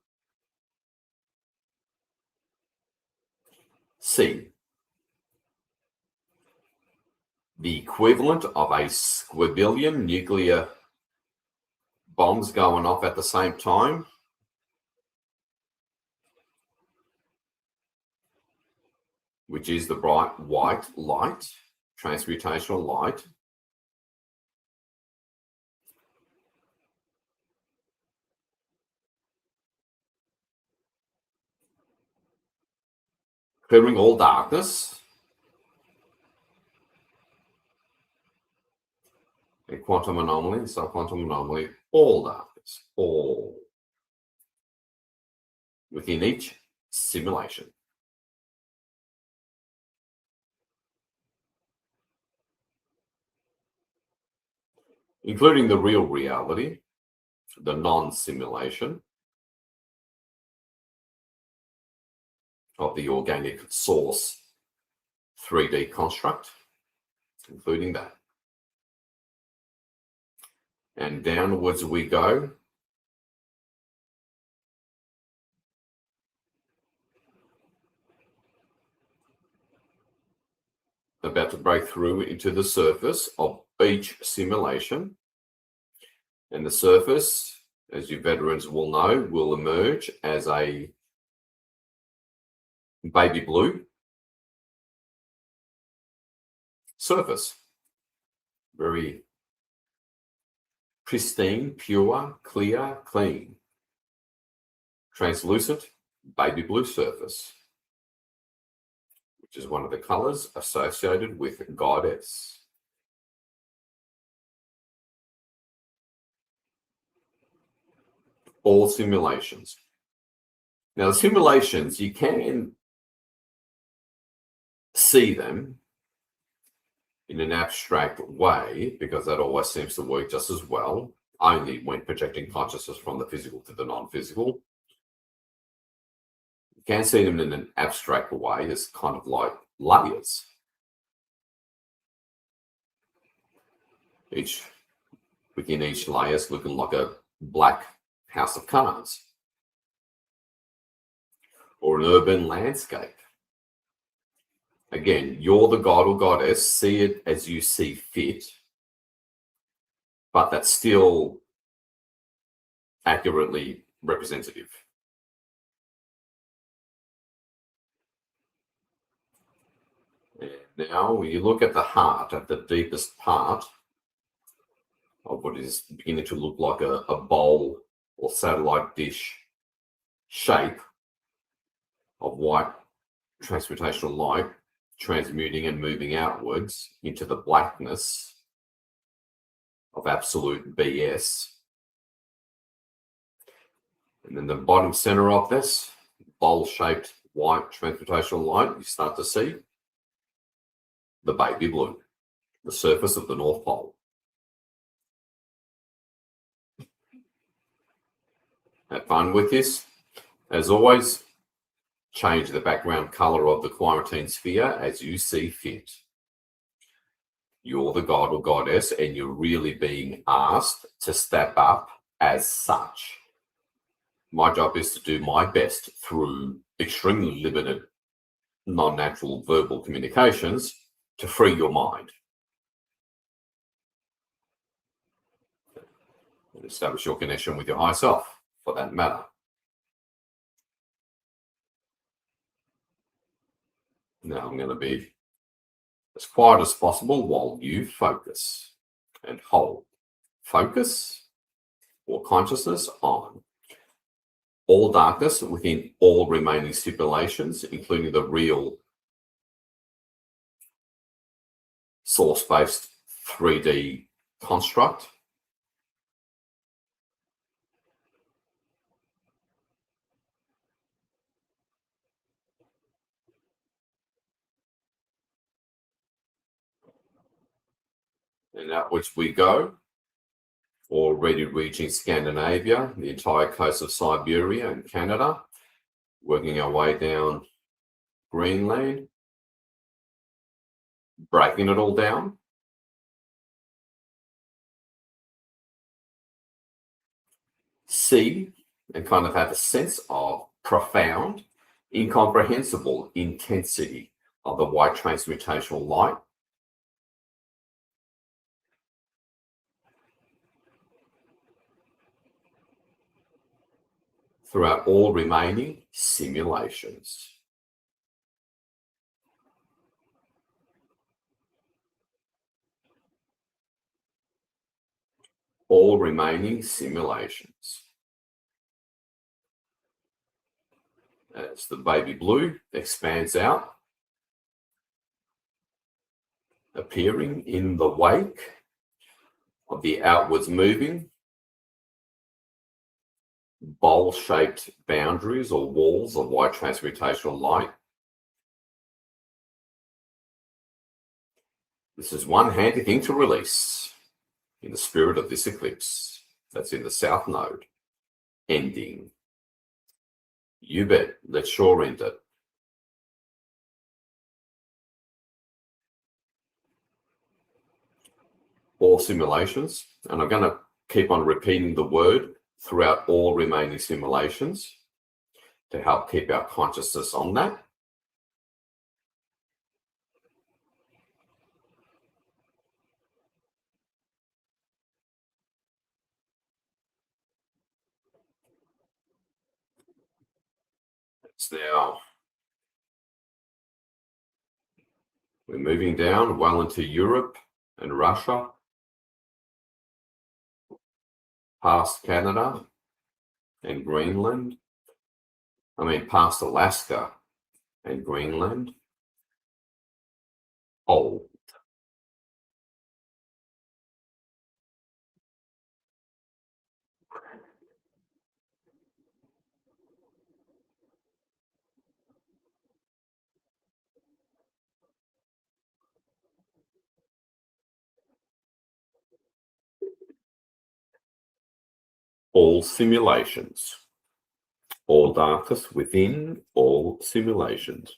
C. The equivalent of a squabillion nuclear bombs going off at the same time. Which is the bright white light, transmutational light. Clearing all darkness. And quantum anomaly, subquantum anomaly, all darkness, all. Within each simulation. Including the real reality, the non-simulation of the organic source 3D construct, including that. And downwards we go. About to break through into the surface of each simulation. And the surface, as you veterans will know, will emerge as a baby blue surface. Very pristine, pure, clear, clean. Translucent baby blue surface, which is one of the colors associated with Goddess. All simulations. Now, the simulations, you can see them in an abstract way, because that always seems to work just as well, only when projecting consciousness from the physical to the non-physical. You can see them in an abstract way as kind of like layers. Within each layer is looking like a black house of cards. or an urban landscape. Again, you're the god or goddess, see it as you see fit, but that's still accurately representative. And now, when you look at the heart, at the deepest part of what is beginning to look like a bowl or satellite dish shape of white transmutational light, transmuting and moving outwards into the blackness of absolute BS. And then the bottom center of this bowl-shaped white transmutational light, you start to see the baby blue, the surface of the North Pole. Have fun with this. As always, change the background color of the quarantine sphere as you see fit. You're the god or goddess, and you're really being asked to step up as such. My job is to do my best through extremely limited, non-natural verbal communications to free your mind and establish your connection with your higher self, for that matter. Now I'm going to be as quiet as possible while you focus and hold. Focus or consciousness on all darkness within all remaining stipulations, including the real source-based 3D construct. And outwards we go, already reaching Scandinavia, the entire coast of Siberia and Canada, working our way down Greenland, breaking it all down. See and kind of have a sense of profound, incomprehensible intensity of the white transmutational light. Throughout all remaining simulations. All remaining simulations. As the baby blue expands out, appearing in the wake of the outwards moving bowl-shaped boundaries or walls of white transmutational light. This is one handy thing to release in the spirit of this eclipse that's in the south node, ending. You bet, let's sure end it. All simulations, and I'm going to keep on repeating the word throughout all remaining simulations to help keep our consciousness on that. It's now, we're moving down well into Europe and Russia, past Canada and Greenland. Past Alaska and Greenland. Hold. All simulations. All darkness within all simulations.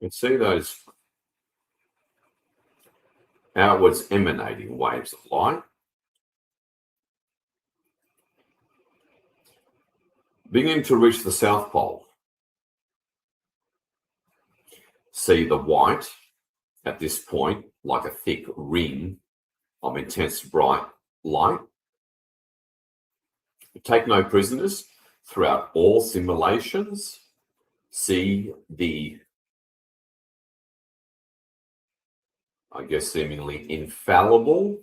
You see those outwards emanating waves of light. Beginning to reach the South Pole. See the white at this point like a thick ring of intense bright light. Take no prisoners throughout all simulations. See the, I guess, seemingly infallible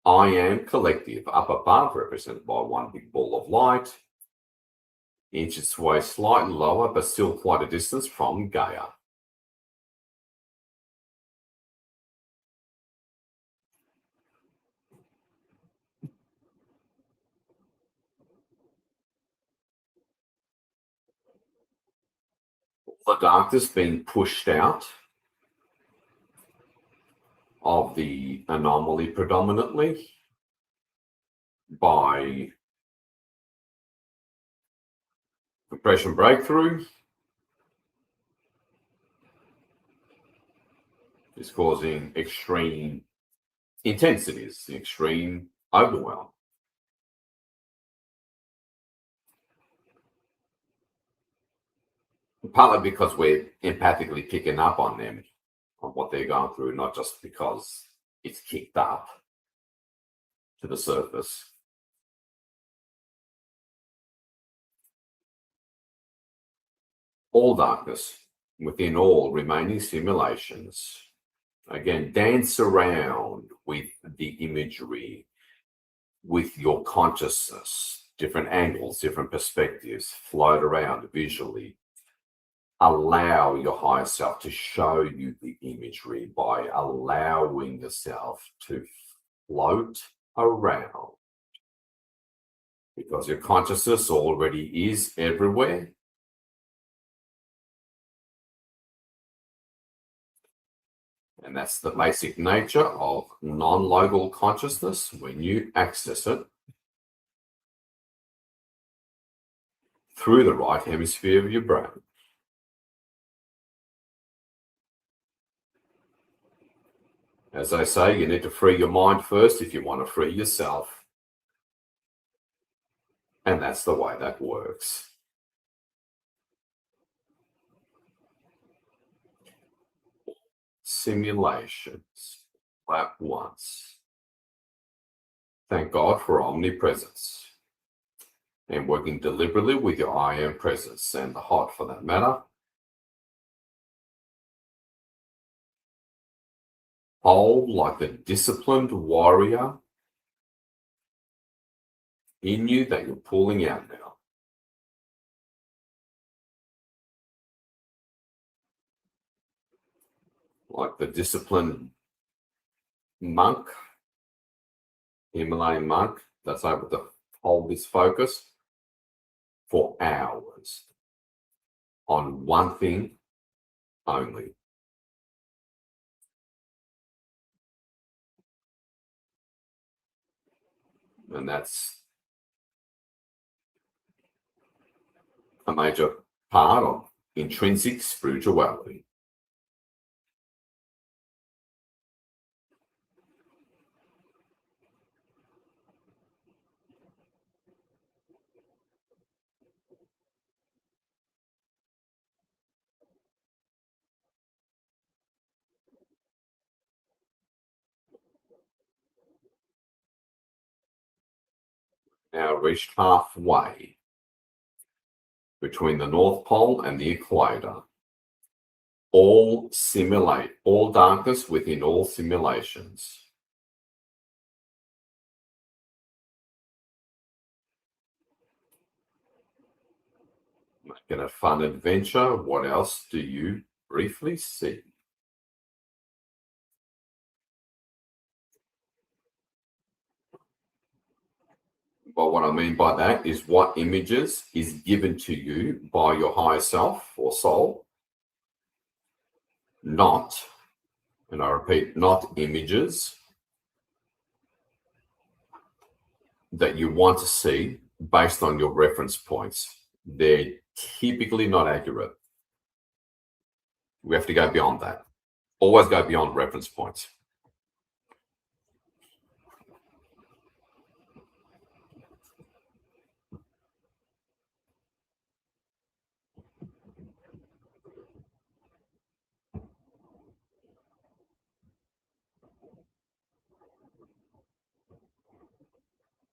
I am collective up above, represented by one big ball of light, inch its way slightly lower, but still quite a distance from Gaia. The darkness being pushed out of the anomaly predominantly by compression breakthrough is causing extreme intensities, extreme overwhelm. Partly because we're empathically picking up on them, on what they're going through, not just because it's kicked up to the surface. All darkness within all remaining simulations. Again, dance around with the imagery, with your consciousness, different angles, different perspectives, float around visually. Allow your higher self to show you the imagery by allowing yourself to float around. Because your consciousness already is everywhere. And that's the basic nature of non-local consciousness when you access it through the right hemisphere of your brain. As I say, you need to free your mind first if you want to free yourself. And that's the way that works. Simulations at once. Thank God for omnipresence and working deliberately with your I am presence and the heart for that matter. Hold like the disciplined warrior in you that you're pulling out now. Like the disciplined monk, Himalayan monk, that's able to hold this focus for hours on one thing only. And that's a major part of intrinsic spirituality. Now reached halfway between the North Pole and the equator. All simulate, all darkness within all simulations. Make it a fun adventure. What else do you briefly see? But what I mean by that is what images is given to you by your higher self or soul. Not, and I repeat, not images that you want to see based on your reference points. They're typically not accurate. We have to go beyond that. Always go beyond reference points.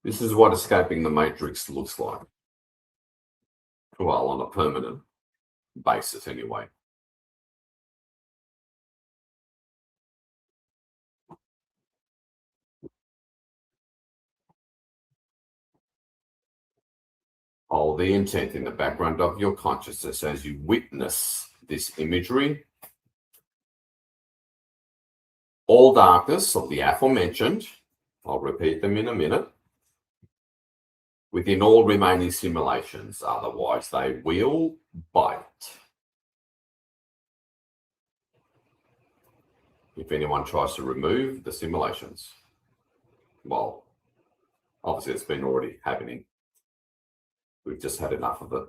This is what escaping the matrix looks like. Well, on a permanent basis anyway. Hold the intent in the background of your consciousness as you witness this imagery. All darkness of the aforementioned, I'll repeat them in a minute, within all remaining simulations, otherwise they will bite. If anyone tries to remove the simulations, well, obviously it's been already happening. We've just had enough of it.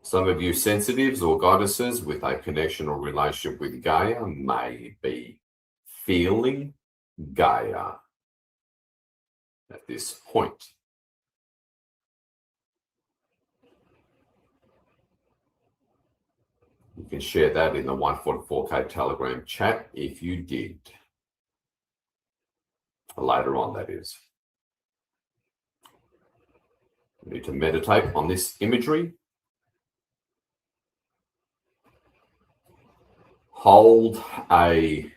Some of you sensitives or goddesses with a connection or relationship with Gaia may be feeling Gaia at this point. You can share that in the 144K Telegram chat if you did. Later on, that is. You need to meditate on this imagery. Hold a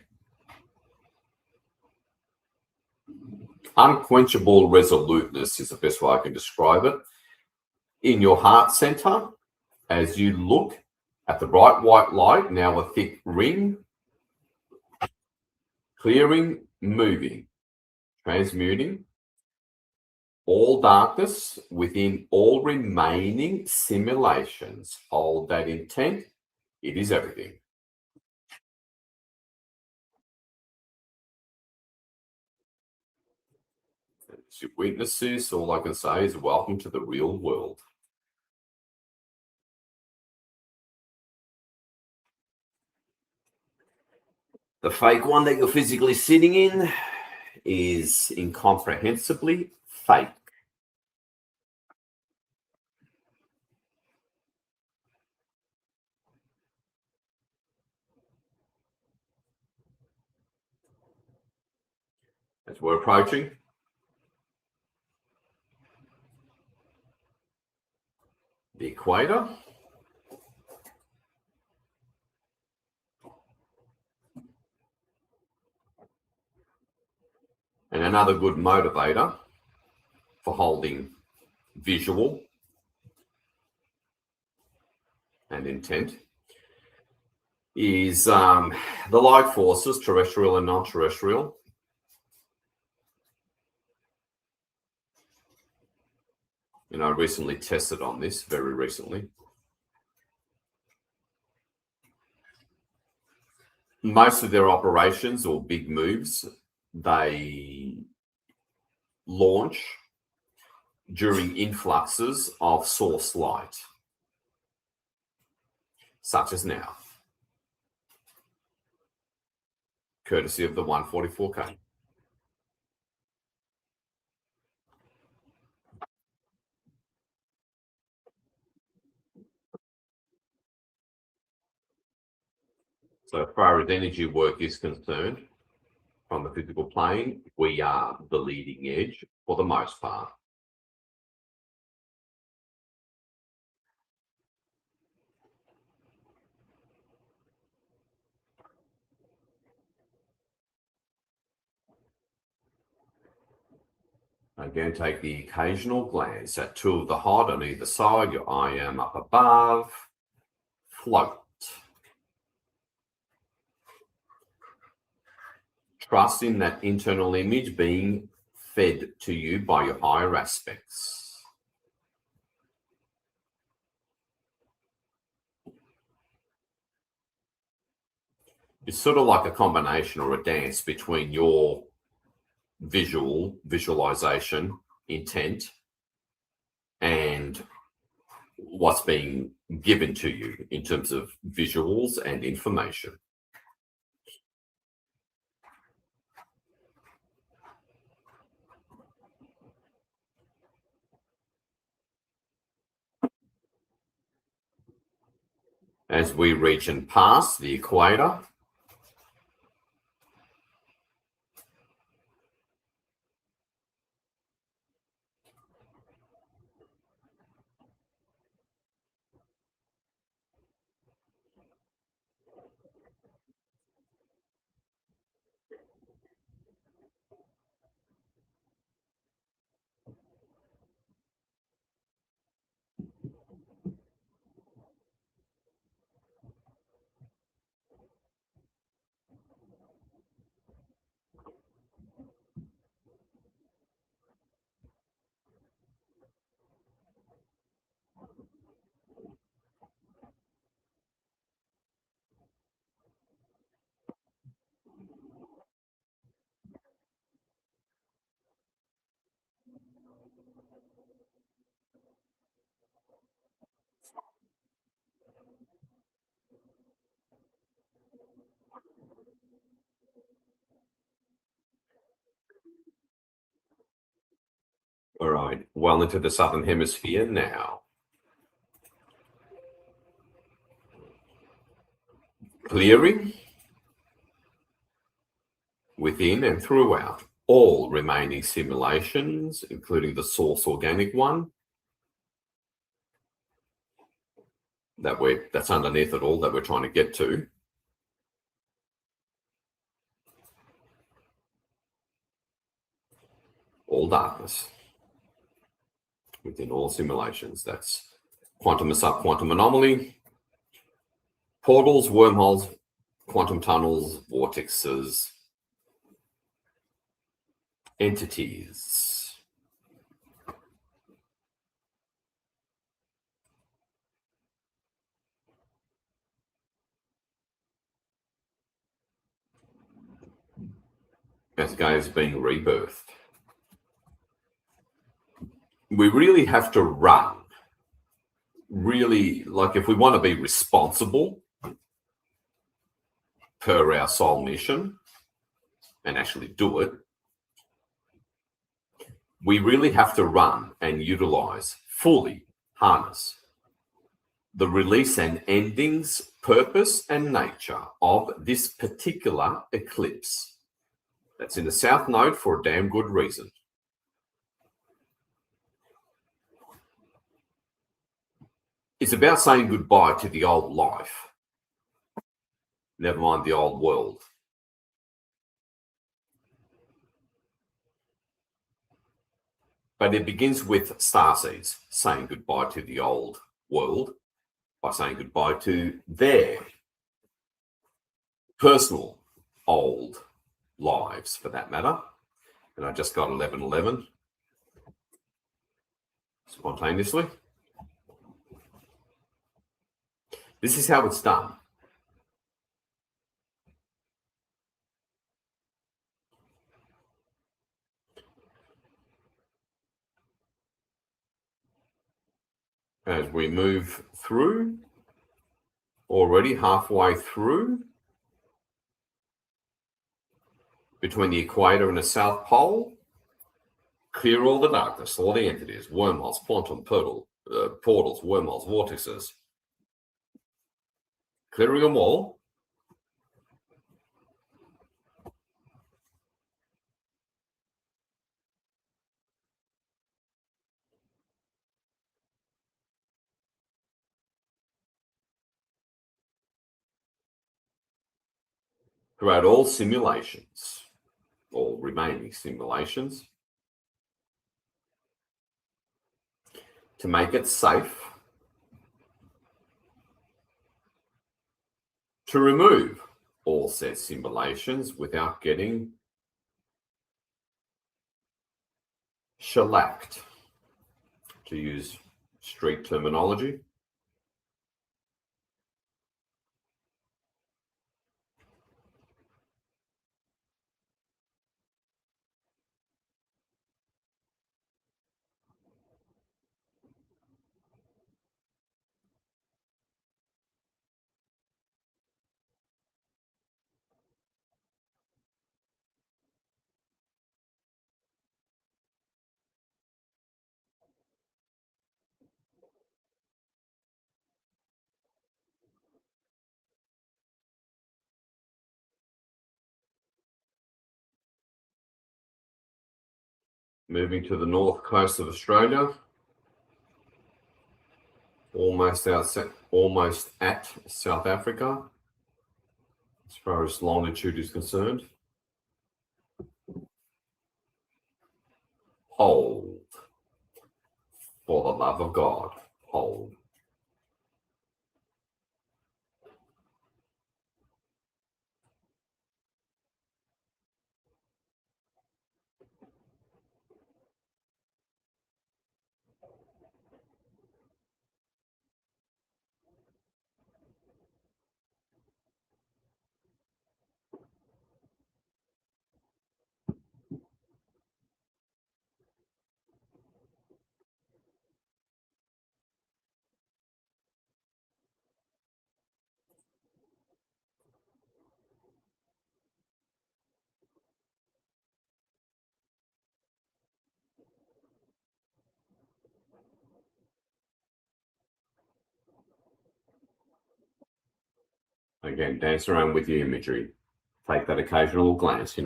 unquenchable resoluteness is the best way I can describe it. In your heart center, as you look at the bright white light, now a thick ring, clearing, moving, transmuting all darkness within all remaining simulations. Hold that intent. It is everything. As you witness this, all I can say is welcome to the real world. The fake one that you're physically sitting in is incomprehensibly fake. As we're approaching the equator, and another good motivator for holding visual and intent is the light forces, terrestrial and non-terrestrial. I recently tested on this, very recently. Most of their operations or big moves, they launch during influxes of source light, such as now, courtesy of the 144K. So as far as energy work is concerned, from the physical plane, we are the leading edge for the most part. Again, take the occasional glance at two of the hot on either side, your I am up above, float. Trust in that internal image being fed to you by your higher aspects. It's sort of like a combination or a dance between your visualization, intent, and what's being given to you in terms of visuals and information. As we reach and pass the equator, all right, well into the southern hemisphere now. Clearing within and throughout all remaining simulations, including the source organic one, that's underneath it all that we're trying to get to. All darkness within all simulations. That's quantum and subquantum anomaly, portals, wormholes, quantum tunnels, vortexes, entities. As Gaia's being rebirthed. We really have to run. Really, like if we want to be responsible per our soul mission and actually do it, we really have to run and utilize, fully harness the release and endings, purpose and nature of this particular eclipse. That's in the South Node for a damn good reason. It's about saying goodbye to the old life. Never mind the old world. But it begins with Starseeds saying goodbye to the old world by saying goodbye to their personal old lives, for that matter. And I just got 1111 spontaneously. This is how it's done. As we move through, already halfway through, between the equator and the South Pole, clear all the darkness, all the entities, wormholes, quantum portals, wormholes, vortexes. Clearing them all. Throughout all simulations, all remaining simulations, to make it safe, to remove all said simulations without getting shellacked, to use street terminology. Moving to the north coast of Australia, almost at South Africa, as far as longitude is concerned. Hold. For the love of God, hold. Again, dance around with your imagery. Take that occasional glance,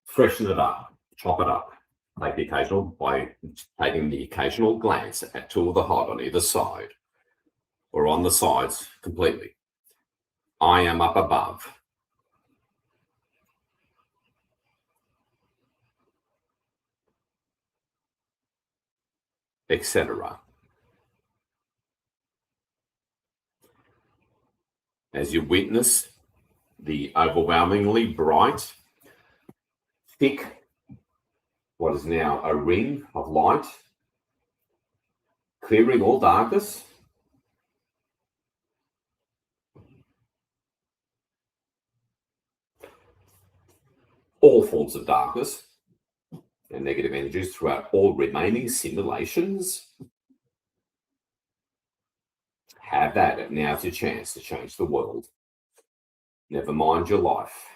freshen it up, chop it up. Take the occasional by taking the occasional glance at two of the hot on either side or on the sides completely. I am up above. Etc. As you witness the overwhelmingly bright, thick, what is now a ring of light, clearing all darkness, all forms of darkness and negative energies throughout all remaining simulations. Have at it. Now's your chance to change the world. Never mind your life.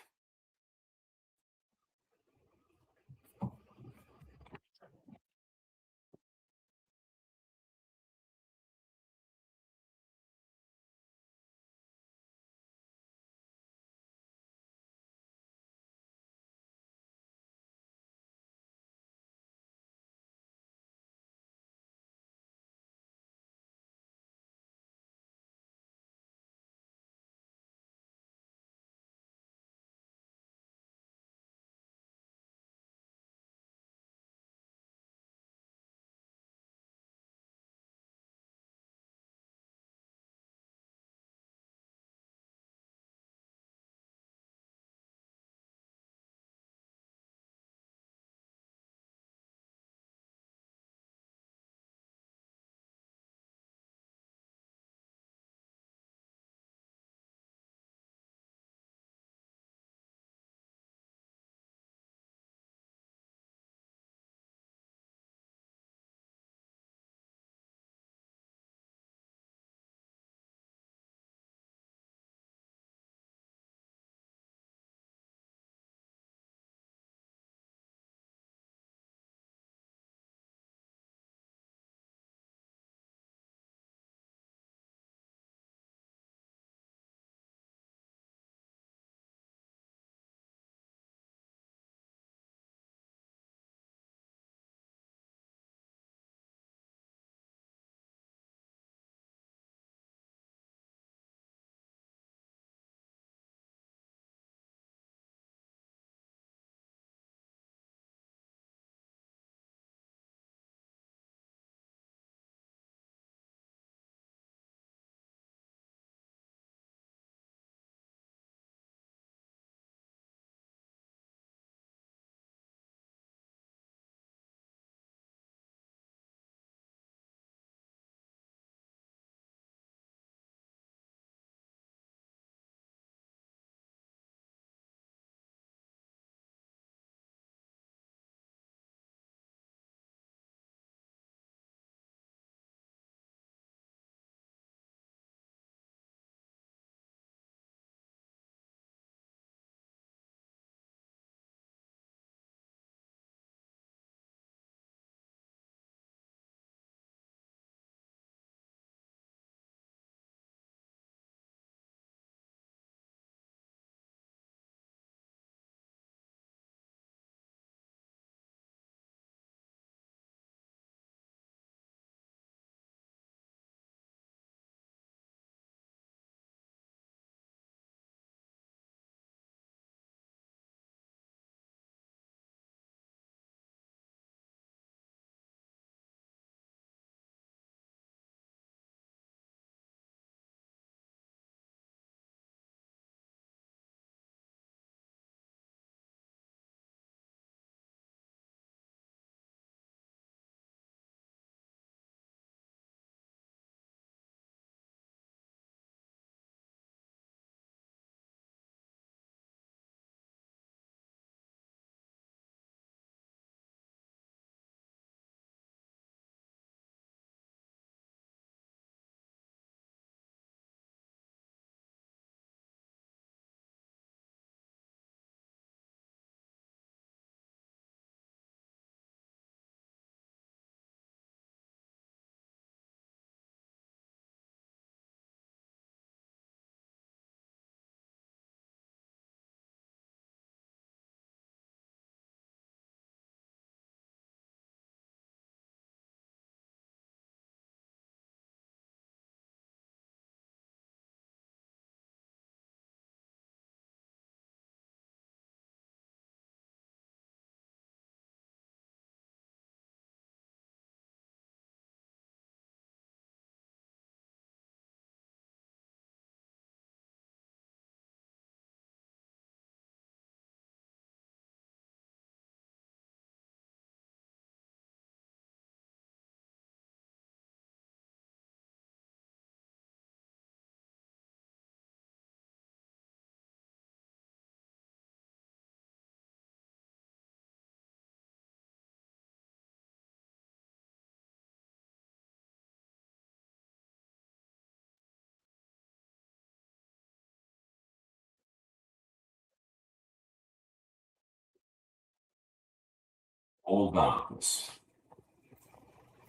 all darkness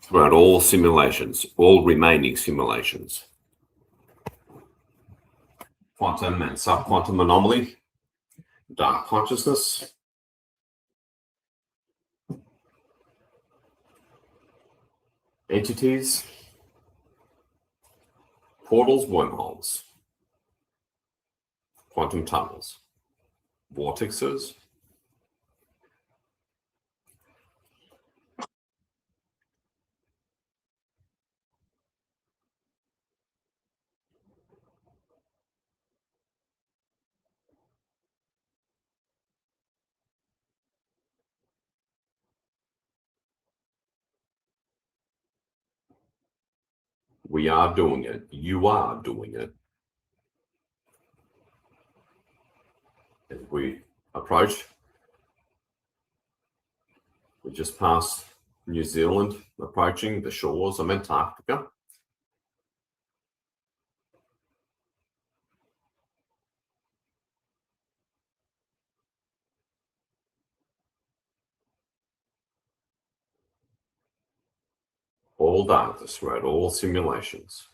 throughout all simulations, all remaining simulations. Quantum and subquantum anomaly, dark consciousness, entities, portals, wormholes, quantum tunnels, vortexes, we are doing it. You are doing it. As we approach, we just passed New Zealand, approaching the shores of Antarctica. All darkness throughout all simulations,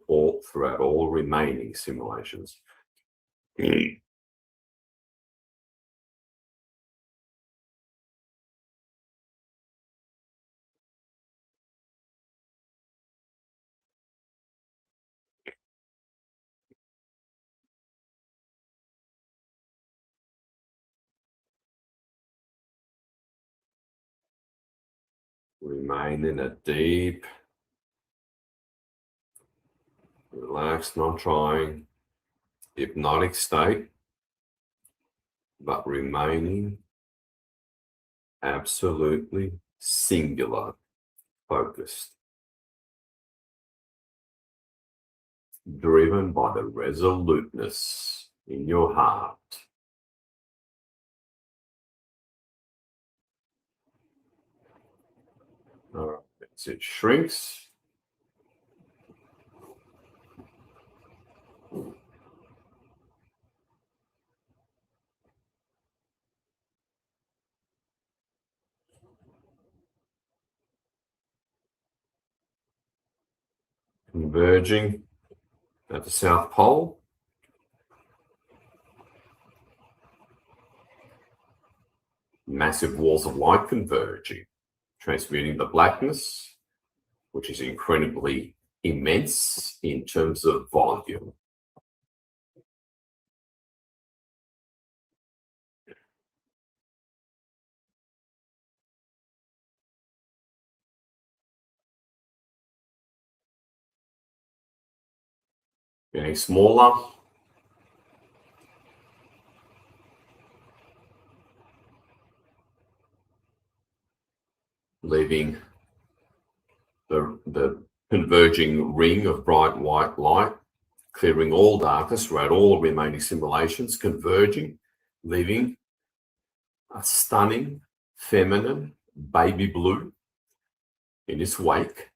all throughout all remaining simulations. Remain in a deep, relaxed, not trying, hypnotic state, but remaining absolutely singular, focused, driven by the resoluteness in your heart. All right, as it shrinks, converging at the South Pole, massive walls of light converging, transmuting the blackness, which is incredibly immense in terms of volume. Getting smaller, leaving the converging ring of bright white light, clearing all darkness throughout all remaining simulations, converging, leaving a stunning, feminine baby blue in its wake.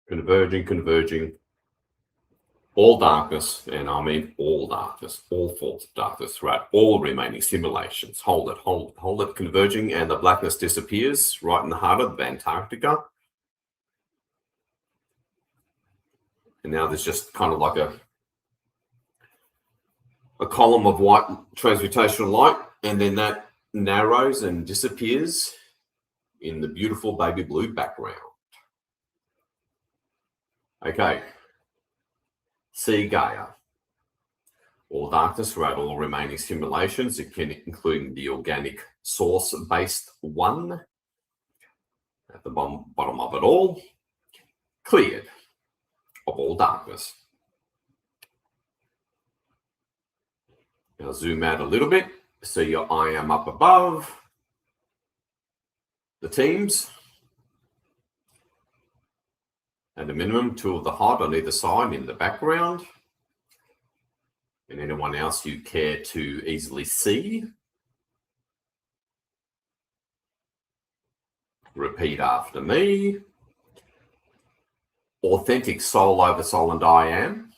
Converging, converging, all darkness, and I mean all darkness, all forms of darkness throughout all remaining simulations. Hold it, converging, and the blackness disappears right in the heart of Antarctica. And now there's just kind of like a column of white transmutational light, and then that narrows and disappears in the beautiful baby blue background. Okay. See Gaia. All darkness throughout all remaining simulations, including the organic source-based one at the bottom of it all, cleared of all darkness. Now zoom out a little bit, so your I am up above the teams. At a minimum, 2 of the HOD on either side in the background. And anyone else you care to easily see. Repeat after me. Authentic soul over soul and I am.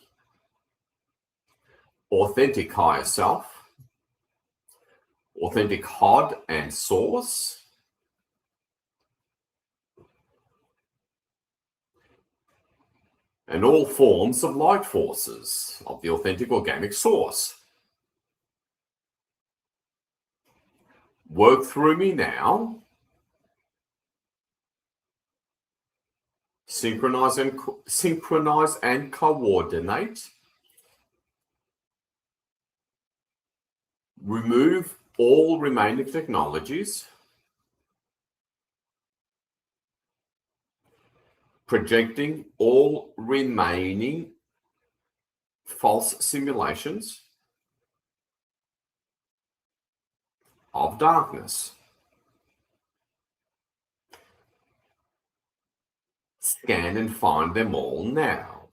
Authentic higher self. Authentic HOD and source. And all forms of light forces of the authentic organic source. Work through me now. Synchronize and coordinate. Remove all remaining technologies. Projecting all remaining false simulations of darkness. Scan and find them all now.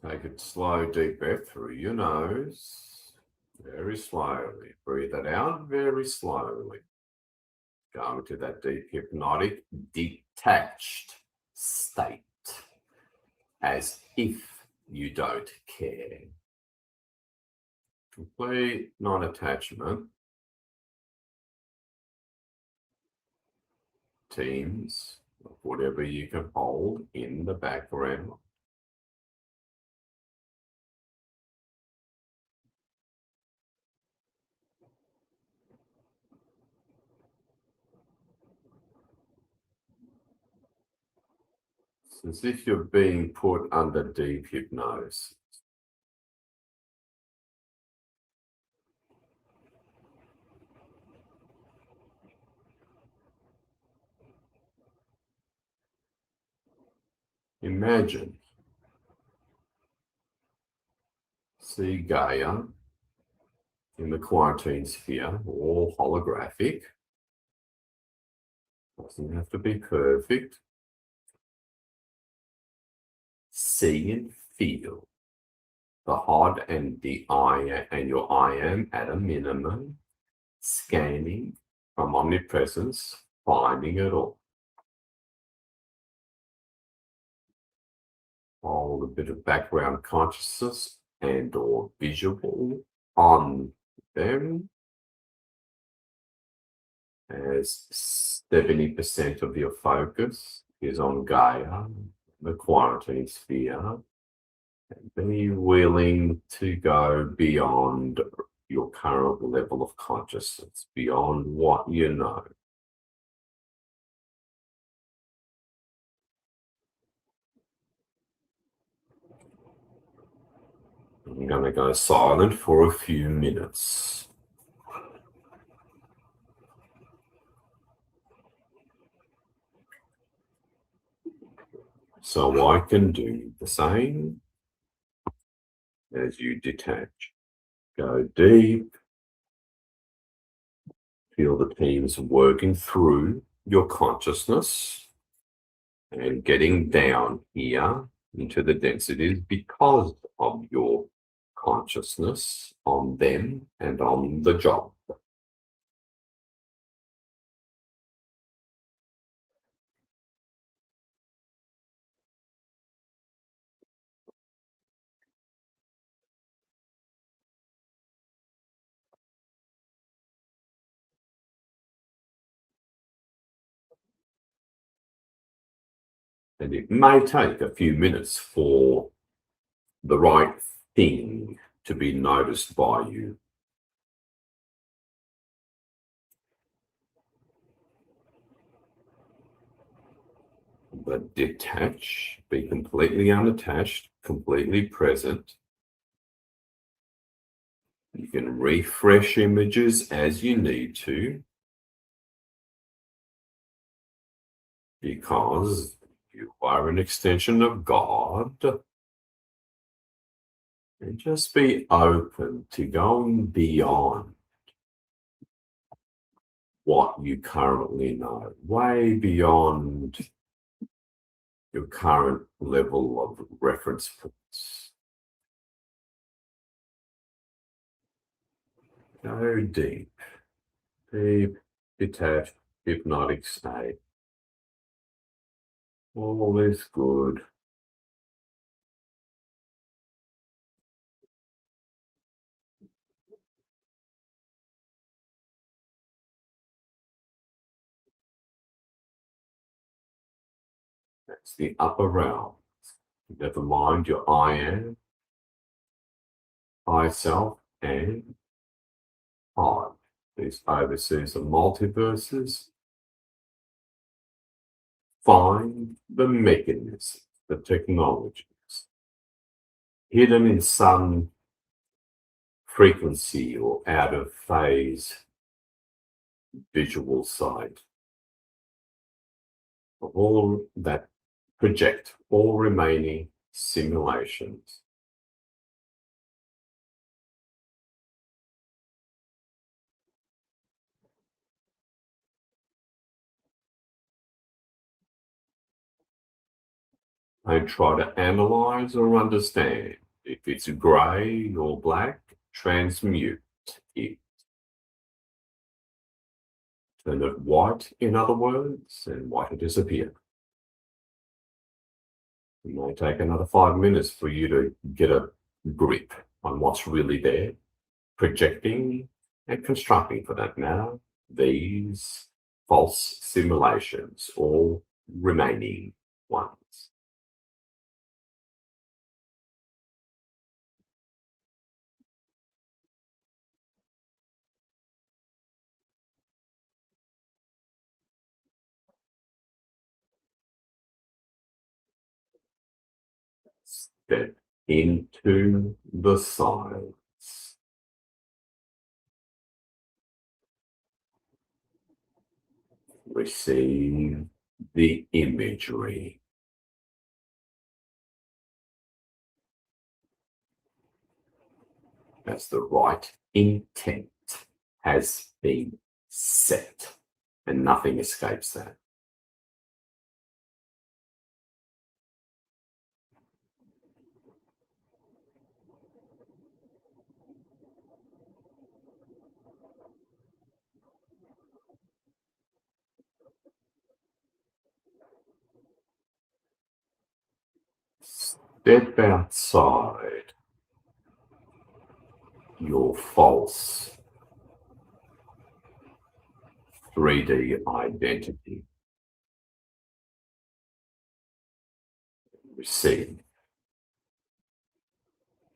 Take a slow, deep breath through your nose. Very slowly. Breathe it out very slowly. Go into that deep, hypnotic, detached state. As if you don't care. Complete non-attachment. Teams of whatever you can hold in the background. It's as if you're being put under deep hypnosis. Imagine, see Gaia in the quarantine sphere, all holographic. Doesn't have to be perfect. See and feel the HOD and the I and your I am at a minimum, scanning from omnipresence, finding it all. Hold a bit of background consciousness and or visual on them, as 70% of your focus is on Gaia, the quarantine sphere, and be willing to go beyond your current level of consciousness, beyond what you know. I'm going to go silent for a few minutes. So I can do the same as you detach. Go deep. Feel the teams working through your consciousness and getting down here into the densities because of your consciousness on them and on the job. And it may take a few minutes for the right thing to be noticed by you. But detach, be completely unattached, completely present. You can refresh images as you need to, because you are an extension of God. And just be open to going beyond what you currently know, way beyond your current level of reference points. Go deep, deep, detached, hypnotic state. All is good. That's the upper realm. Never mind your I am, I self, and I. These overseas and multiverses. Find the mechanisms, the technologies hidden in some frequency or out of phase visual sight of all that project all remaining simulations. Don't try to analyze or understand. If it's grey or black, transmute it. Turn it white, in other words, and white will disappear. It may take another 5 minutes for you to get a grip on what's really there, projecting and constructing, for that matter, these false simulations or remaining ones. Step into the silence. Receive the imagery. As the right intent has been set, and nothing escapes that. Step outside your false 3D identity. Receive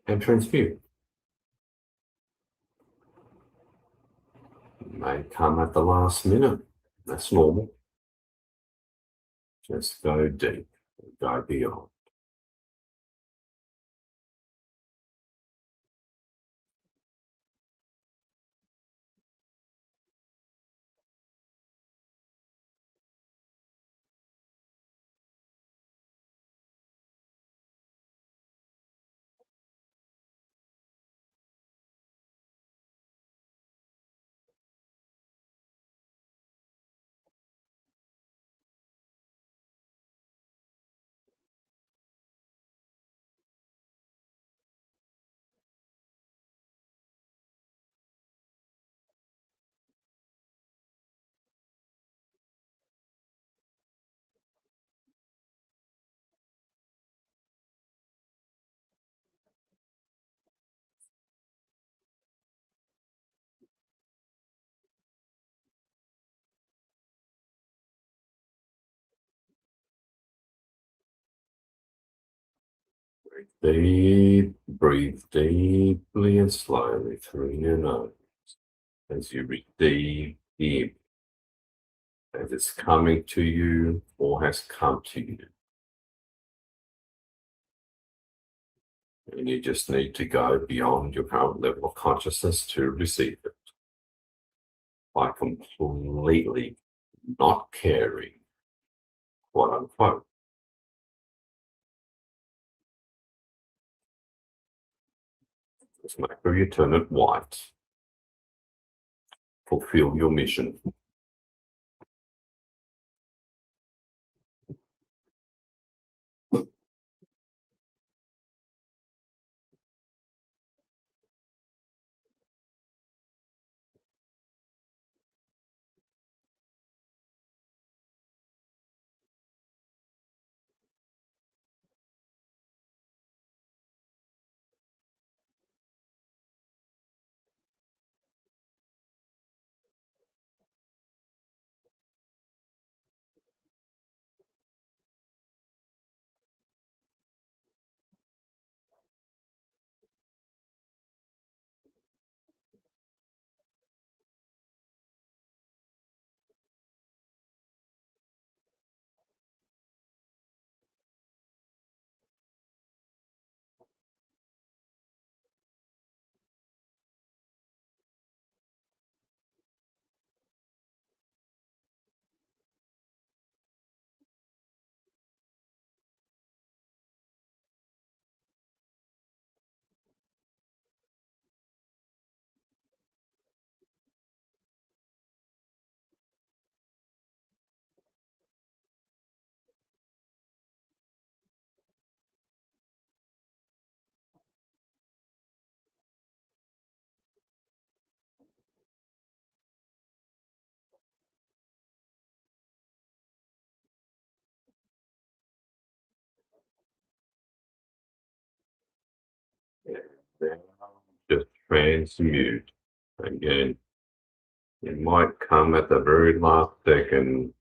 and transmute. It may come at the last minute. That's normal. Just go deep, go beyond. Breathe deeply and slowly through your nose as you receive the image as it's coming to you or has come to you. And you just need to go beyond your current level of consciousness to receive it by completely not caring, quote unquote. Just make sure you turn it white. Fulfill your mission. And now just transmute. Again, it might come at the very last second.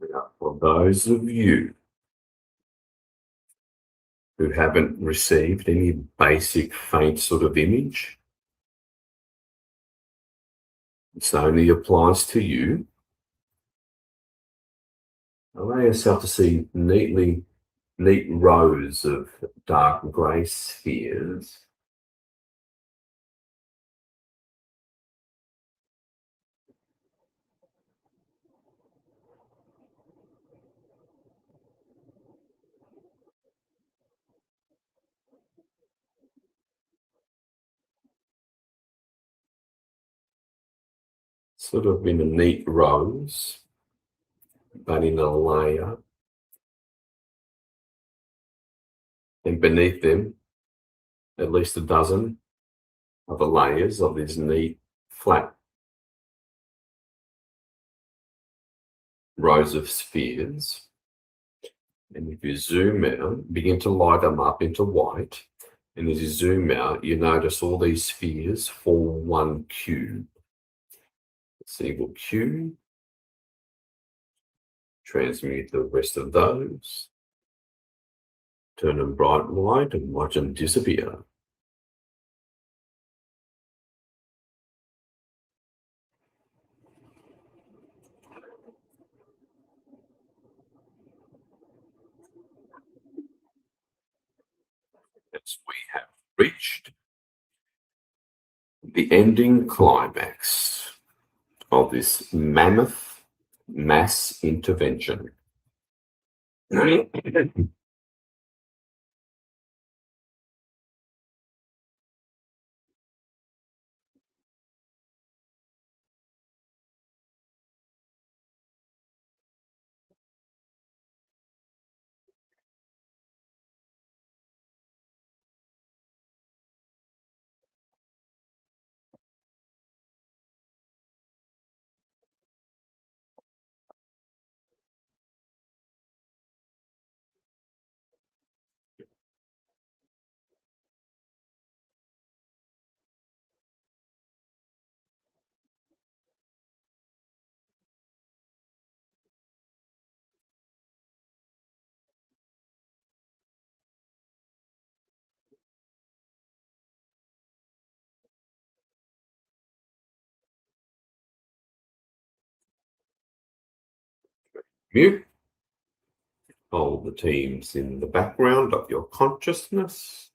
Now, for those of you who haven't received any basic faint sort of image, this only applies to you. Allow yourself to see neat rows of dark grey spheres. Sort of in a neat rows, but in a layer. And beneath them, at least a dozen other layers of these neat, flat rows of spheres. And if you zoom out, begin to light them up into white, And as you zoom out, you notice all these spheres form one cube. Single cube. Transmute the rest of those. Turn them bright white and watch them disappear. As we have reached the ending climax of this mammoth mass intervention. Mute. Hold the teams in the background of your consciousness.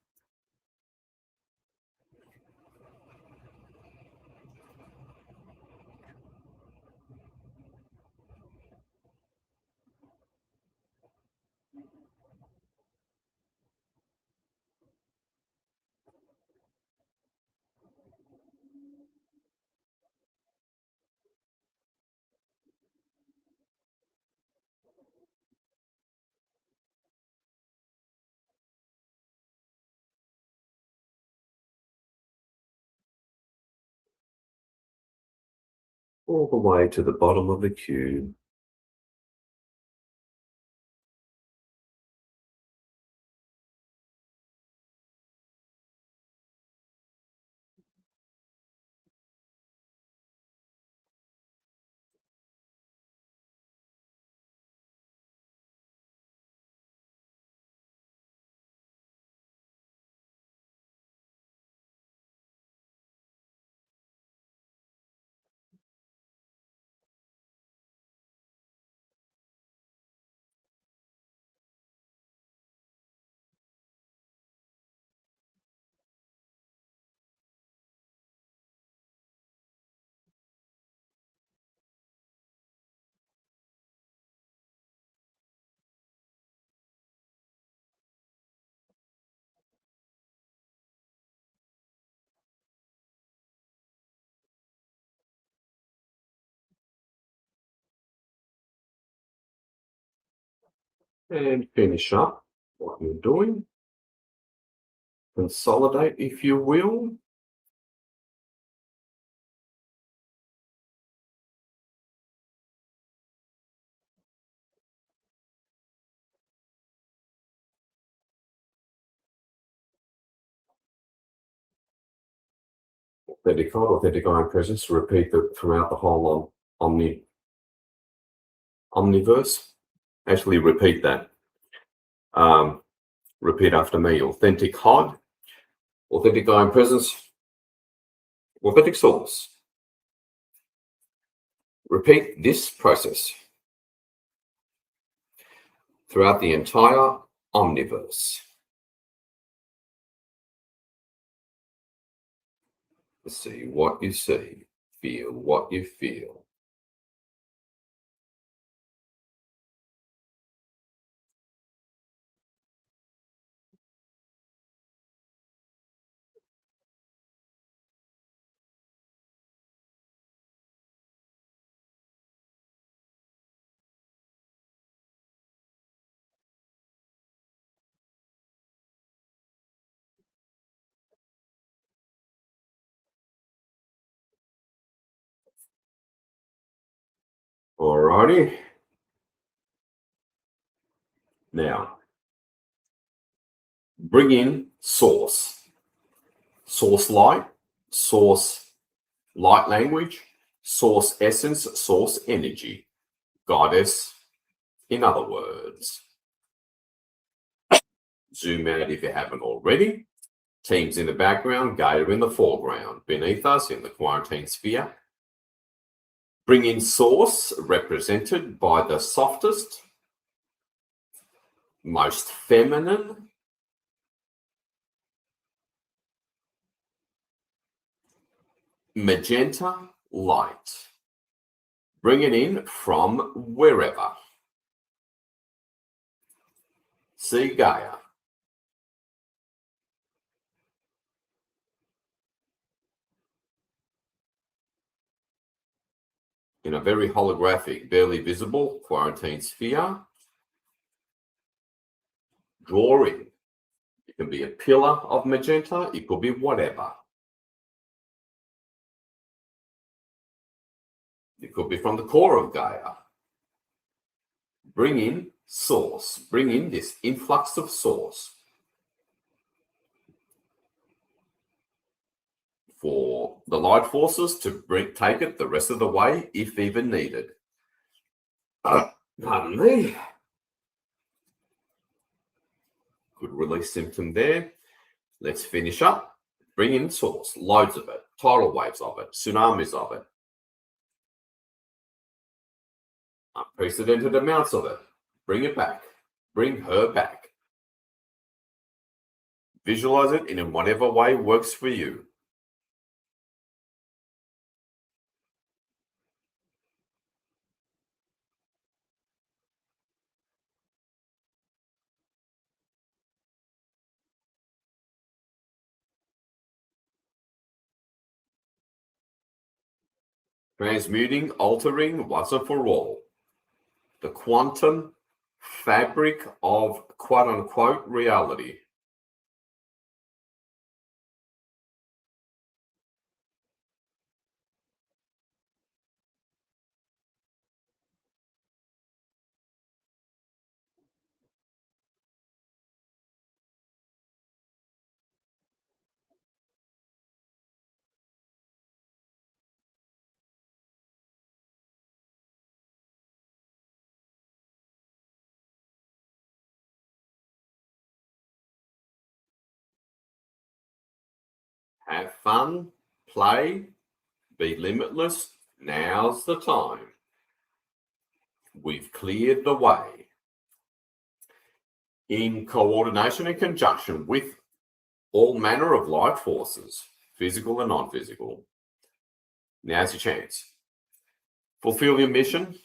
All the way to the bottom of the cube. And finish up what you're doing. Consolidate, if you will. Authentic iron presence. Repeat that throughout the whole omniverse. Actually, repeat that. Repeat after me. Authentic hod, authentic iron presence, authentic source. Repeat this process throughout the entire omniverse. See what you see, feel what you feel. Alrighty. Now, bring in source, source light, source light language, source essence, source energy, goddess, in other words. Zoom out if you haven't already. Teams in the background, Gaia in the foreground. Beneath us in the quarantine sphere. Bring in source, represented by the softest, most feminine, magenta light. Bring it in from wherever. See Gaia. In a very holographic, barely visible quarantine sphere, drawing. It can be a pillar of magenta, it could be whatever. It could be from the core of Gaia. Bring in source, bring in this influx of source for the light forces to take it the rest of the way if even needed. Pardon me. Good release symptom there. Let's finish up. Bring in source, loads of it, tidal waves of it, tsunamis of it, unprecedented amounts of it. Bring it back. Bring her back. Visualize it in whatever way works for you. Transmuting, altering once and for all. The quantum fabric of quote-unquote reality. Have fun, play, be limitless. Now's the time. We've cleared the way. In coordination and conjunction with all manner of light forces, physical and non-physical. Now's your chance. Fulfill your mission.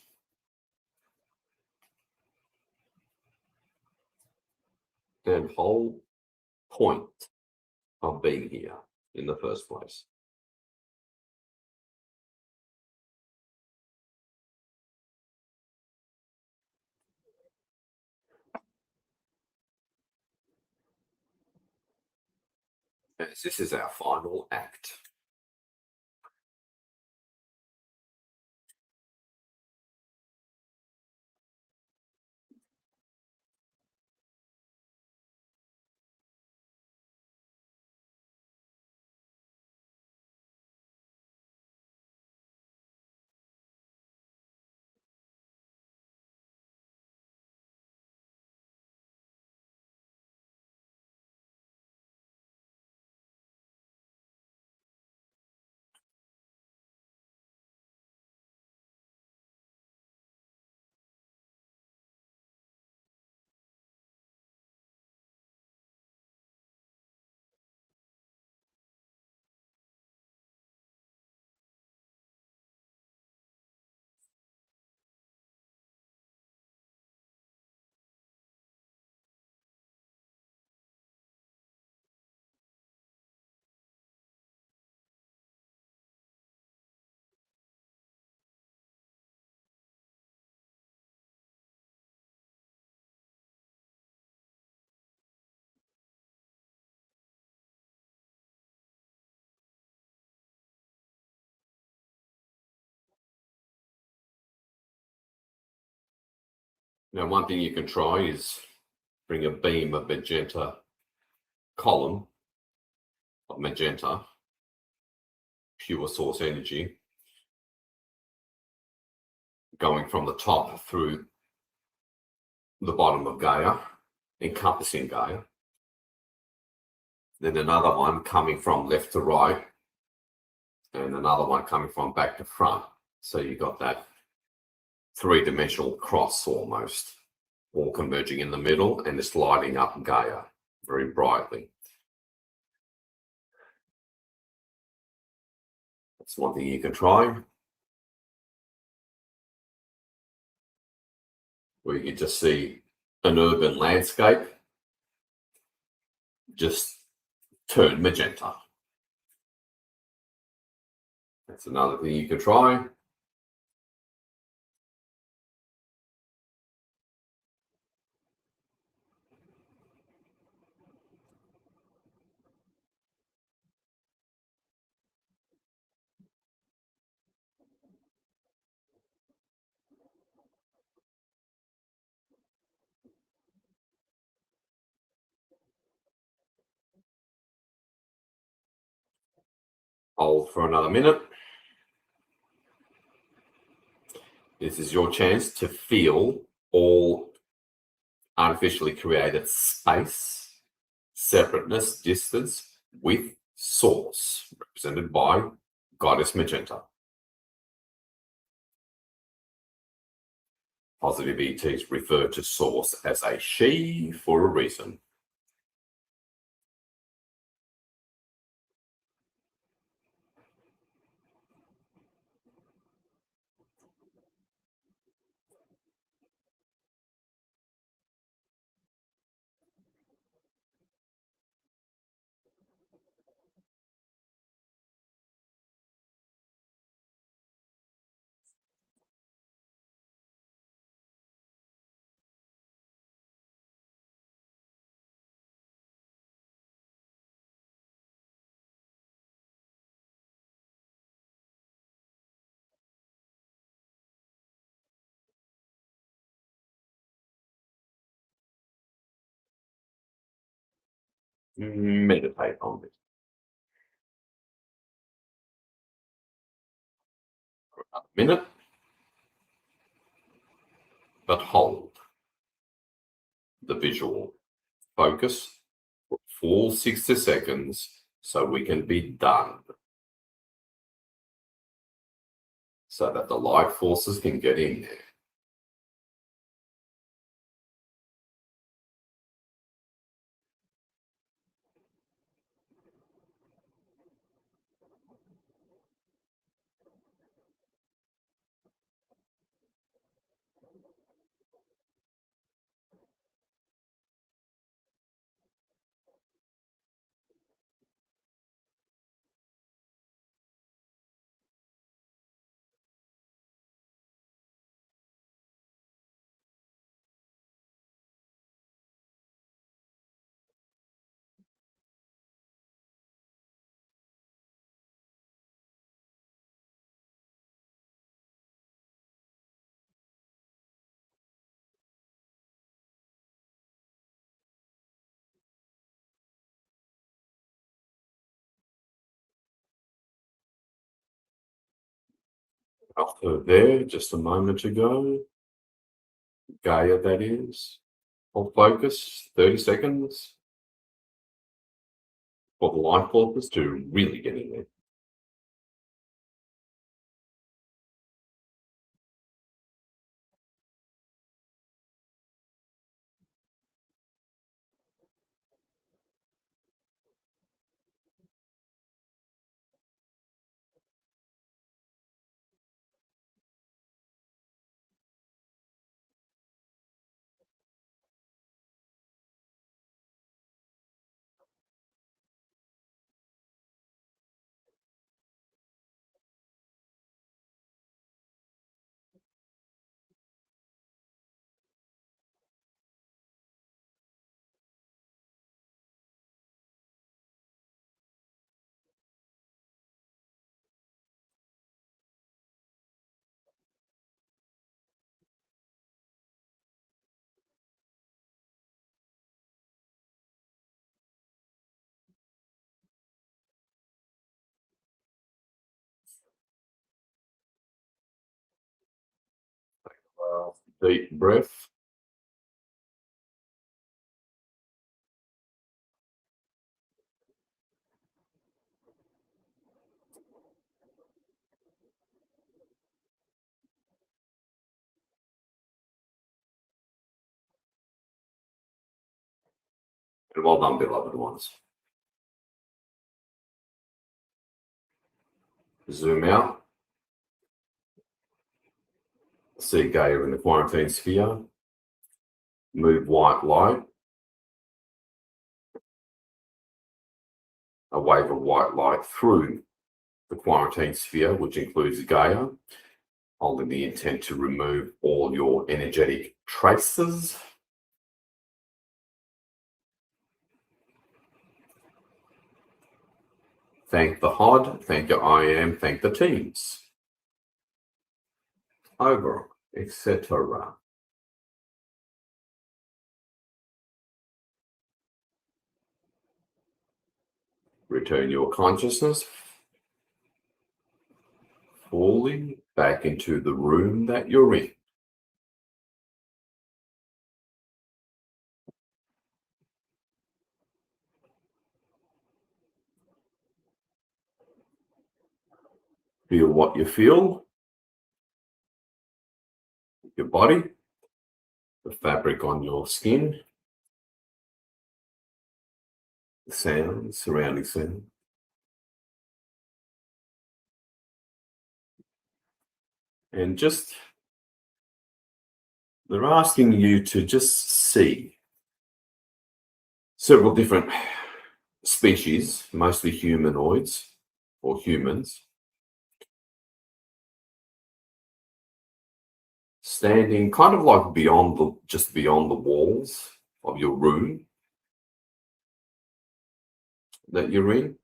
And whole point of being here in the first place. As this is our final act. Now, one thing you can try is bring a beam of magenta column of magenta, pure source energy, going from the top through the bottom of Gaia, encompassing Gaia. Then another one coming from left to right, and another one coming from back to front. So you got that three-dimensional cross almost, all converging in the middle, and it's lighting up Gaia very brightly. That's one thing you can try. Where you can just see an urban landscape just turn magenta. That's another thing you can try. Hold for another minute. This is your chance to feel all artificially created space, separateness, distance with source, represented by Goddess Magenta. Positive ETs refer to source as a she for a reason. Meditate on it for another minute, but hold the visual focus for full 60 seconds so we can be done, so that the light forces can get in there. After there, just a moment ago, Gaia that is, hold focus, 30 seconds for the light forces to really get in there. Last deep breath. And well done, beloved ones. Zoom out. See Gaia in the quarantine sphere. Move white light. A wave of white light through the quarantine sphere, which includes Gaia, holding the intent to remove all your energetic traces. Thank the HOD, thank your IAM, thank the teams. Over, etc. Return your consciousness fully back into the room that you're in. Feel what you feel. Your body, the fabric on your skin, the sound, surrounding sound. And just, they're asking you to just see several different species, mostly humanoids or humans, standing kind of like just beyond the walls of your room that you're in.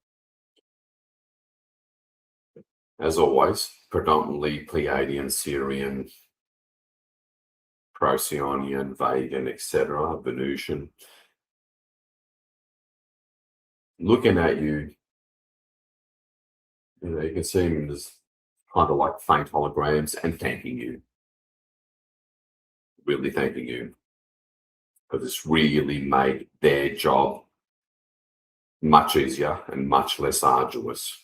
As always, predominantly Pleiadian, Sirian, Procyon, Vegan, etc., Venusian. Looking at you, you can see them as kind of like faint holograms and thanking you. Really thanking you. Because it's really made their job much easier and much less arduous.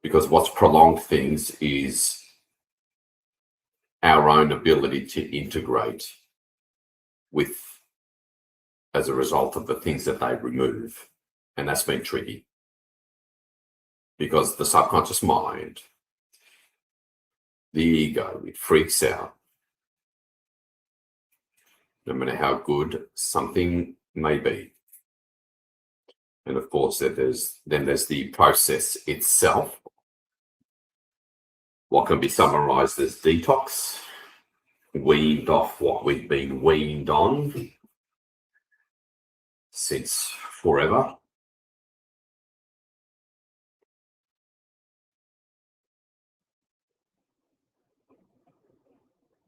Because what's prolonged things is our own ability to integrate with, as a result of the things that they remove. And that's been tricky. Because the subconscious mind, the ego, it freaks out. No matter how good something may be. And of course, there's the process itself. What can be summarized as detox, weaned off what we've been weaned on since forever.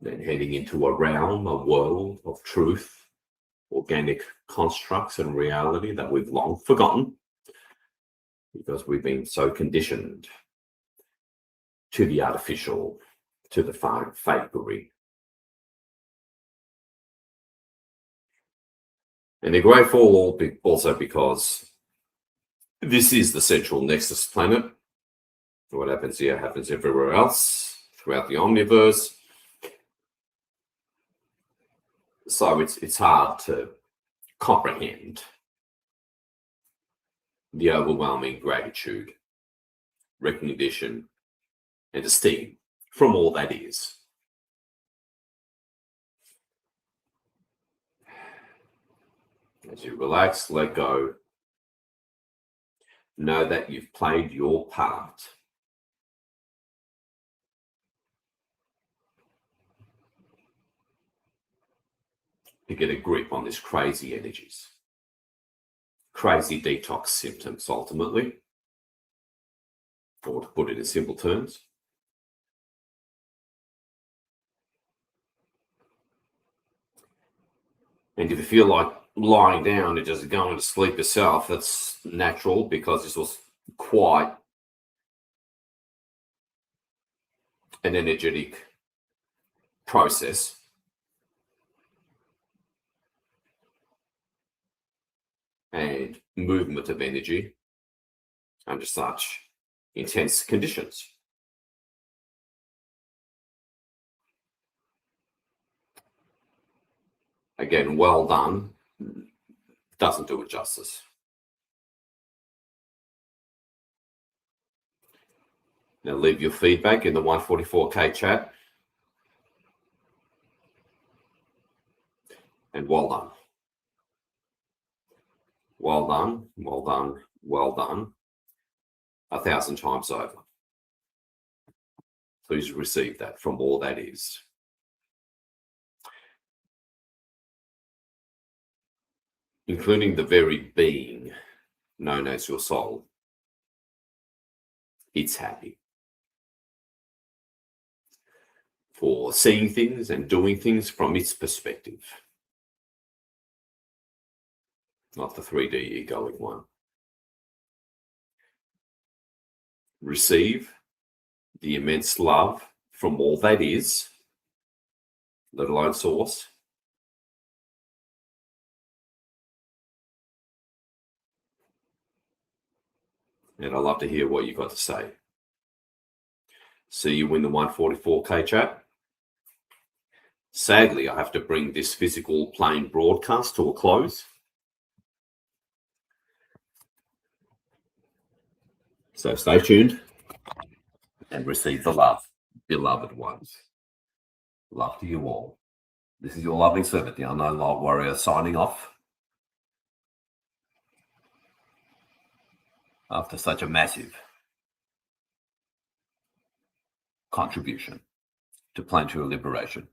Then heading into a realm, a world of truth, organic constructs and reality that we've long forgotten because we've been so conditioned to the artificial, to the fakery. And they're grateful also because this is the central nexus planet. What happens here happens everywhere else throughout the omniverse. So it's hard to comprehend the overwhelming gratitude, recognition, and esteem from all that is. As you relax, let go, know that you've played your part. To get a grip on these crazy energies, crazy detox symptoms, ultimately, or to put it in simple terms. And if you feel like lying down and just going to sleep yourself, that's natural because this was quite an energetic process. And movement of energy under such intense conditions. Again, well done. Doesn't do it justice. Now leave your feedback in the 144K chat. And well done. Well done, well done, well done. 1,000 times over. Please receive that from all that is. Including the very being known as your soul. It's happy for seeing things and doing things from its perspective, not the 3D egoic one. Receive the immense love from all that is, let alone source. And I'd love to hear what you've got to say. See you in the 144K chat. Sadly, I have to bring this physical plane broadcast to a close. So stay tuned and receive the love, beloved ones. Love to you all. This is your loving servant, the Unknown Light Warrior, signing off. After such a massive contribution to planetary liberation.